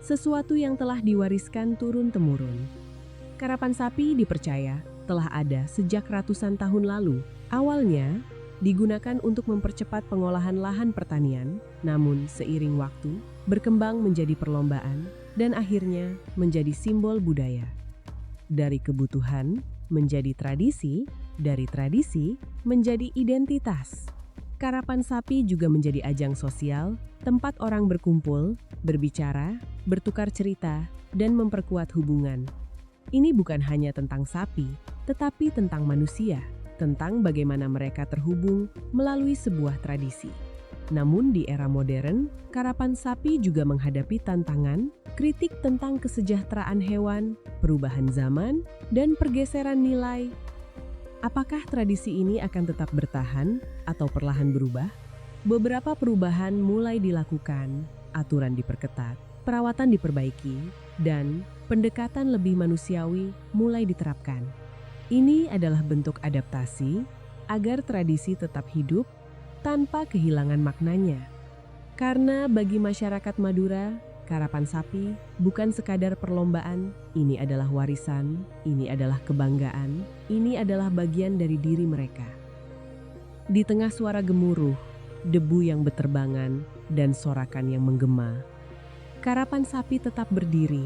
sesuatu yang telah diwariskan turun-temurun. Karapan sapi dipercaya telah ada sejak ratusan tahun lalu. Awalnya digunakan untuk mempercepat pengolahan lahan pertanian, namun seiring waktu berkembang menjadi perlombaan dan akhirnya menjadi simbol budaya. Dari kebutuhan menjadi tradisi, dari tradisi menjadi identitas. Karapan sapi juga menjadi ajang sosial, tempat orang berkumpul, berbicara, bertukar cerita, dan memperkuat hubungan. Ini bukan hanya tentang sapi, tetapi tentang manusia. tentang bagaimana mereka terhubung melalui sebuah tradisi. Namun di era modern, karapan sapi juga menghadapi tantangan, kritik tentang kesejahteraan hewan, perubahan zaman, dan pergeseran nilai. Apakah tradisi ini akan tetap bertahan atau perlahan berubah? Beberapa perubahan mulai dilakukan, aturan diperketat, perawatan diperbaiki, dan pendekatan lebih manusiawi mulai diterapkan. Ini adalah bentuk adaptasi agar tradisi tetap hidup tanpa kehilangan maknanya. Karena bagi masyarakat Madura, karapan sapi bukan sekadar perlombaan, ini adalah warisan, ini adalah kebanggaan, ini adalah bagian dari diri mereka. Di tengah suara gemuruh, debu yang berterbangan, dan sorakan yang menggema, karapan sapi tetap berdiri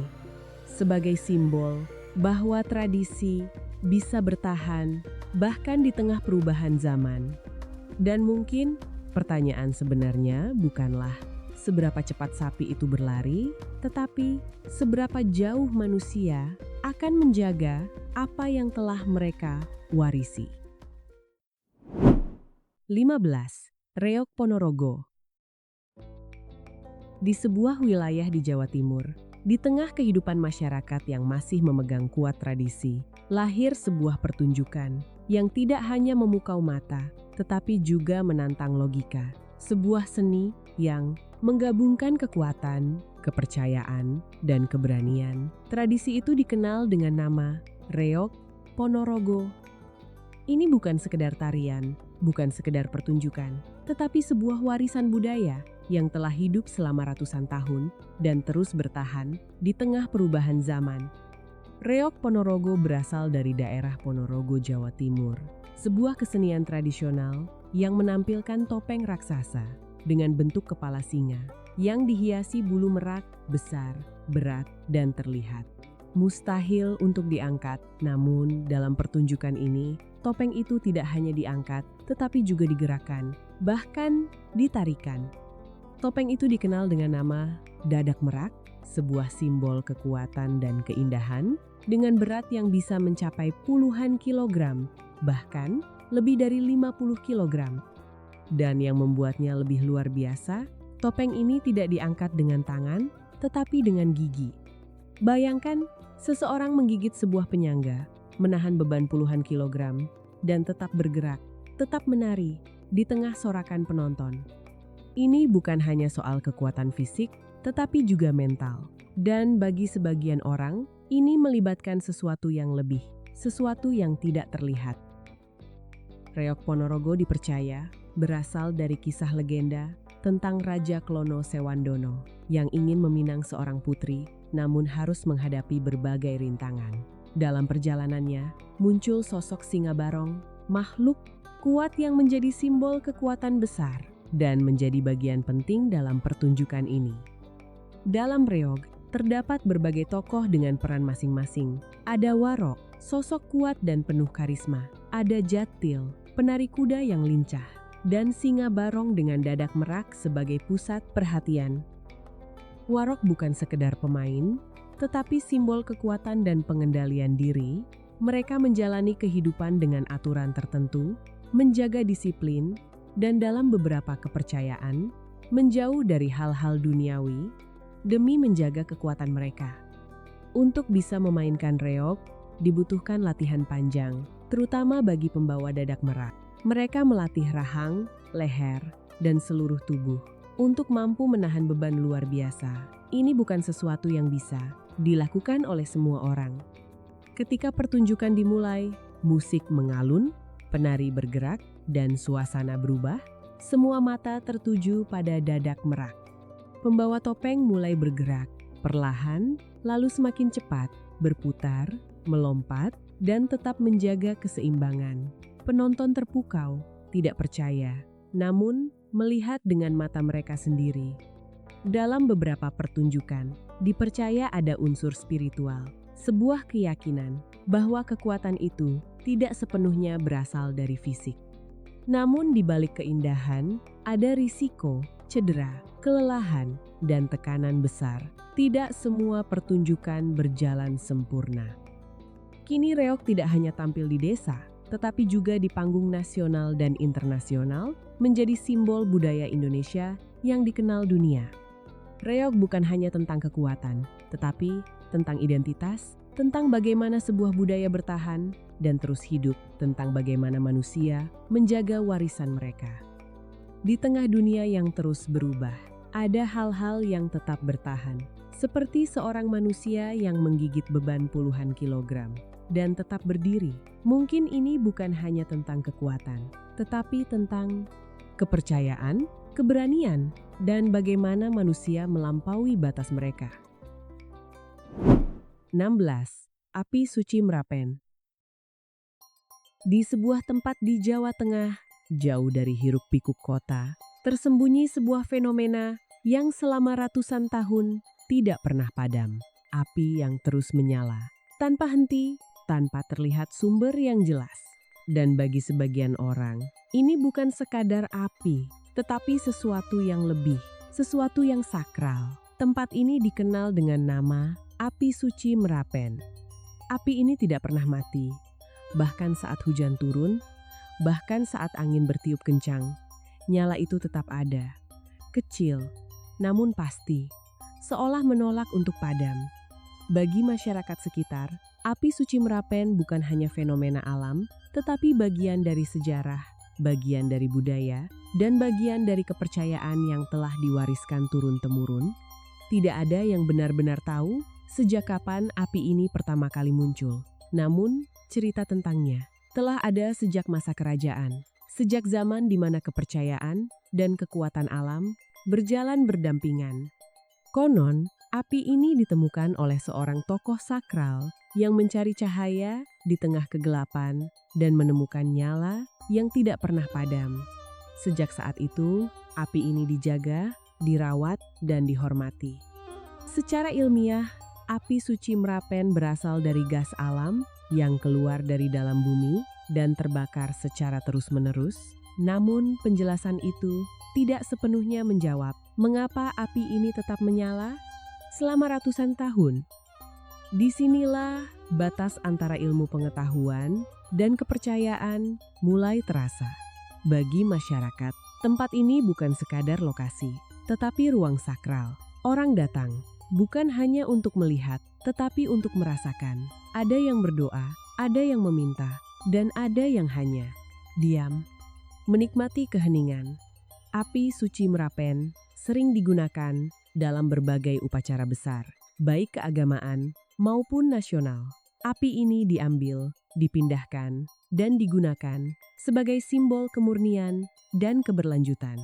sebagai simbol bahwa tradisi bisa bertahan bahkan di tengah perubahan zaman. Dan mungkin pertanyaan sebenarnya bukanlah seberapa cepat sapi itu berlari, tetapi seberapa jauh manusia akan menjaga apa yang telah mereka warisi. 15. Reog Ponorogo. Di sebuah wilayah di Jawa Timur, di tengah kehidupan masyarakat yang masih memegang kuat tradisi, lahir sebuah pertunjukan yang tidak hanya memukau mata, tetapi juga menantang logika. Sebuah seni yang menggabungkan kekuatan, kepercayaan, dan keberanian. Tradisi itu dikenal dengan nama Reog Ponorogo. Ini bukan sekedar tarian, bukan sekedar pertunjukan, tetapi sebuah warisan budaya yang telah hidup selama ratusan tahun dan terus bertahan di tengah perubahan zaman. Reog Ponorogo berasal dari daerah Ponorogo, Jawa Timur, sebuah kesenian tradisional yang menampilkan topeng raksasa dengan bentuk kepala singa yang dihiasi bulu merak besar, berat, dan terlihat. Mustahil untuk diangkat, namun dalam pertunjukan ini, topeng itu tidak hanya diangkat, tetapi juga digerakkan, bahkan ditarikan. Topeng itu dikenal dengan nama Dadak Merak, sebuah simbol kekuatan dan keindahan, dengan berat yang bisa mencapai puluhan kilogram, bahkan lebih dari 50 kilogram. Dan yang membuatnya lebih luar biasa, topeng ini tidak diangkat dengan tangan, tetapi dengan gigi. Bayangkan, seseorang menggigit sebuah penyangga, menahan beban puluhan kilogram, dan tetap bergerak, tetap menari, di tengah sorakan penonton. Ini bukan hanya soal kekuatan fisik, tetapi juga mental. Dan bagi sebagian orang, ini melibatkan sesuatu yang lebih, sesuatu yang tidak terlihat. Reog Ponorogo dipercaya berasal dari kisah legenda tentang Raja Klono Sewandono yang ingin meminang seorang putri, namun harus menghadapi berbagai rintangan. Dalam perjalanannya, muncul sosok Singa Barong, makhluk kuat yang menjadi simbol kekuatan besar dan menjadi bagian penting dalam pertunjukan ini. Dalam reog, terdapat berbagai tokoh dengan peran masing-masing. Ada Warok, sosok kuat dan penuh karisma. Ada Jatil, penari kuda yang lincah. Dan Singa Barong dengan Dadak Merak sebagai pusat perhatian. Warok bukan sekedar pemain, tetapi simbol kekuatan dan pengendalian diri. Mereka menjalani kehidupan dengan aturan tertentu, menjaga disiplin, dan dalam beberapa kepercayaan, menjauh dari hal-hal duniawi, demi menjaga kekuatan mereka. Untuk bisa memainkan reog, dibutuhkan latihan panjang, terutama bagi pembawa Dadak Merak. Mereka melatih rahang, leher, dan seluruh tubuh untuk mampu menahan beban luar biasa. Ini bukan sesuatu yang bisa dilakukan oleh semua orang. Ketika pertunjukan dimulai, musik mengalun, penari bergerak, dan suasana berubah, semua mata tertuju pada Dadak Merak. Pembawa topeng mulai bergerak, perlahan, lalu semakin cepat, berputar, melompat, dan tetap menjaga keseimbangan. Penonton terpukau, tidak percaya, namun melihat dengan mata mereka sendiri. Dalam beberapa pertunjukan, dipercaya ada unsur spiritual, sebuah keyakinan bahwa kekuatan itu tidak sepenuhnya berasal dari fisik. Namun di balik keindahan, ada risiko, cedera, kelelahan, dan tekanan besar. Tidak semua pertunjukan berjalan sempurna. Kini reog tidak hanya tampil di desa, tetapi juga di panggung nasional dan internasional, menjadi simbol budaya Indonesia yang dikenal dunia. Reog bukan hanya tentang kekuatan, tetapi tentang identitas, tentang bagaimana sebuah budaya bertahan dan terus hidup, tentang bagaimana manusia menjaga warisan mereka. Di tengah dunia yang terus berubah, ada hal-hal yang tetap bertahan, seperti seorang manusia yang menggigit beban puluhan kilogram dan tetap berdiri. Mungkin ini bukan hanya tentang kekuatan, tetapi tentang kepercayaan, keberanian, dan bagaimana manusia melampaui batas mereka. 16. Api Suci Merapen. Di sebuah tempat di Jawa Tengah, jauh dari hiruk-pikuk kota, tersembunyi sebuah fenomena yang selama ratusan tahun tidak pernah padam. Api yang terus menyala, tanpa henti, tanpa terlihat sumber yang jelas. Dan bagi sebagian orang, ini bukan sekadar api, tetapi sesuatu yang lebih, sesuatu yang sakral. Tempat ini dikenal dengan nama Api Suci Merapen. Api ini tidak pernah mati, bahkan saat hujan turun, bahkan saat angin bertiup kencang, nyala itu tetap ada. Kecil, namun pasti, seolah menolak untuk padam. Bagi masyarakat sekitar, Api Suci Merapen bukan hanya fenomena alam, tetapi bagian dari sejarah, bagian dari budaya, dan bagian dari kepercayaan yang telah diwariskan turun-temurun. Tidak ada yang benar-benar tahu sejak kapan api ini pertama kali muncul. Namun, cerita tentangnya telah ada sejak masa kerajaan, sejak zaman di mana kepercayaan dan kekuatan alam berjalan berdampingan. Konon, api ini ditemukan oleh seorang tokoh sakral yang mencari cahaya di tengah kegelapan dan menemukan nyala yang tidak pernah padam. Sejak saat itu, api ini dijaga, dirawat, dan dihormati. Secara ilmiah, api suci Merapen berasal dari gas alam yang keluar dari dalam bumi dan terbakar secara terus-menerus. Namun, penjelasan itu tidak sepenuhnya menjawab mengapa api ini tetap menyala selama ratusan tahun. Disinilah batas antara ilmu pengetahuan dan kepercayaan mulai terasa. Bagi masyarakat, tempat ini bukan sekadar lokasi, tetapi ruang sakral. Orang datang bukan hanya untuk melihat, tetapi untuk merasakan. Ada yang berdoa, ada yang meminta, dan ada yang hanya diam, menikmati keheningan. Api Suci Merapen sering digunakan dalam berbagai upacara besar, baik keagamaan maupun nasional. Api ini diambil, dipindahkan, dan digunakan sebagai simbol kemurnian dan keberlanjutan.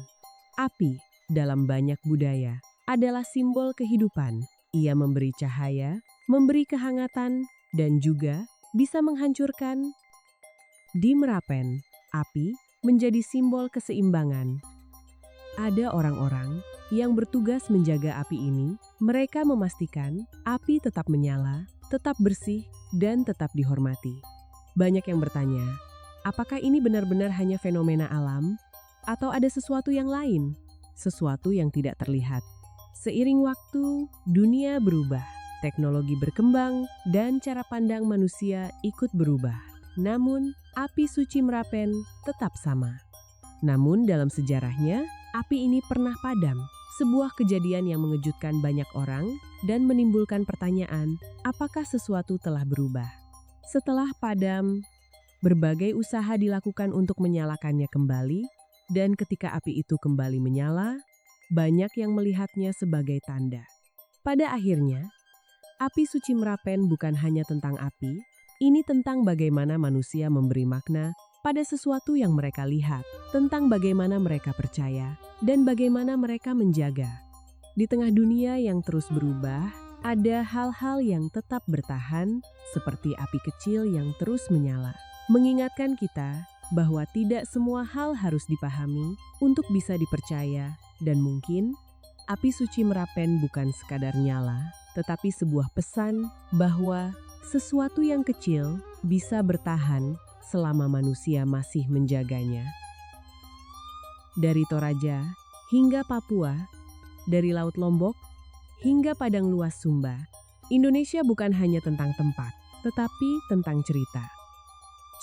Api, dalam banyak budaya, adalah simbol kehidupan. Ia memberi cahaya, memberi kehangatan, dan juga bisa menghancurkan. Di Merapen, api menjadi simbol keseimbangan. Ada orang-orang yang bertugas menjaga api ini. Mereka memastikan api tetap menyala, tetap bersih, dan tetap dihormati. Banyak yang bertanya, apakah ini benar-benar hanya fenomena alam? Atau ada sesuatu yang lain? Sesuatu yang tidak terlihat. Seiring waktu, dunia berubah, teknologi berkembang, dan cara pandang manusia ikut berubah. Namun, api suci Merapen tetap sama. Namun dalam sejarahnya, api ini pernah padam. Sebuah kejadian yang mengejutkan banyak orang dan menimbulkan pertanyaan, apakah sesuatu telah berubah? Setelah padam, berbagai usaha dilakukan untuk menyalakannya kembali, dan ketika api itu kembali menyala, banyak yang melihatnya sebagai tanda. Pada akhirnya, api suci Merapen bukan hanya tentang api, ini tentang bagaimana manusia memberi makna pada sesuatu yang mereka lihat, tentang bagaimana mereka percaya, dan bagaimana mereka menjaga. Di tengah dunia yang terus berubah, ada hal-hal yang tetap bertahan, seperti api kecil yang terus menyala. Mengingatkan kita bahwa tidak semua hal harus dipahami untuk bisa dipercaya, dan mungkin api suci Merapen bukan sekadar nyala, tetapi sebuah pesan bahwa sesuatu yang kecil bisa bertahan selama manusia masih menjaganya. Dari Toraja hingga Papua, dari Laut Lombok hingga padang luas Sumba, Indonesia bukan hanya tentang tempat, tetapi tentang cerita.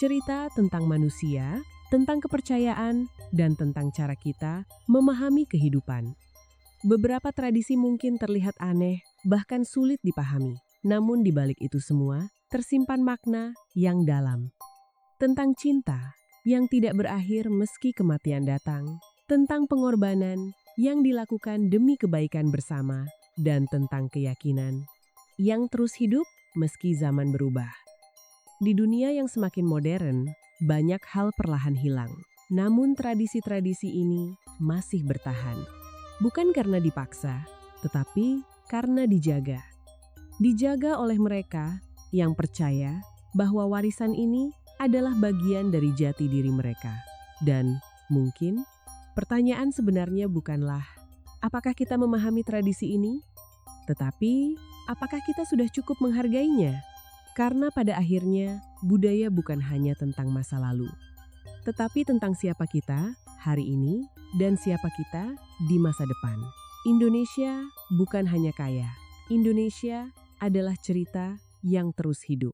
Cerita tentang manusia, tentang kepercayaan, dan tentang cara kita memahami kehidupan. Beberapa tradisi mungkin terlihat aneh, bahkan sulit dipahami. Namun di balik itu semua, tersimpan makna yang dalam. Tentang cinta yang tidak berakhir meski kematian datang, tentang pengorbanan yang dilakukan demi kebaikan bersama, dan tentang keyakinan yang terus hidup meski zaman berubah. Di dunia yang semakin modern, banyak hal perlahan hilang. Namun tradisi-tradisi ini masih bertahan. Bukan karena dipaksa, tetapi karena dijaga. Dijaga oleh mereka yang percaya bahwa warisan ini adalah bagian dari jati diri mereka. Dan mungkin pertanyaan sebenarnya bukanlah apakah kita memahami tradisi ini, tetapi apakah kita sudah cukup menghargainya? Karena pada akhirnya budaya bukan hanya tentang masa lalu, tetapi tentang siapa kita hari ini dan siapa kita di masa depan. Indonesia bukan hanya kaya, Indonesia adalah cerita yang terus hidup.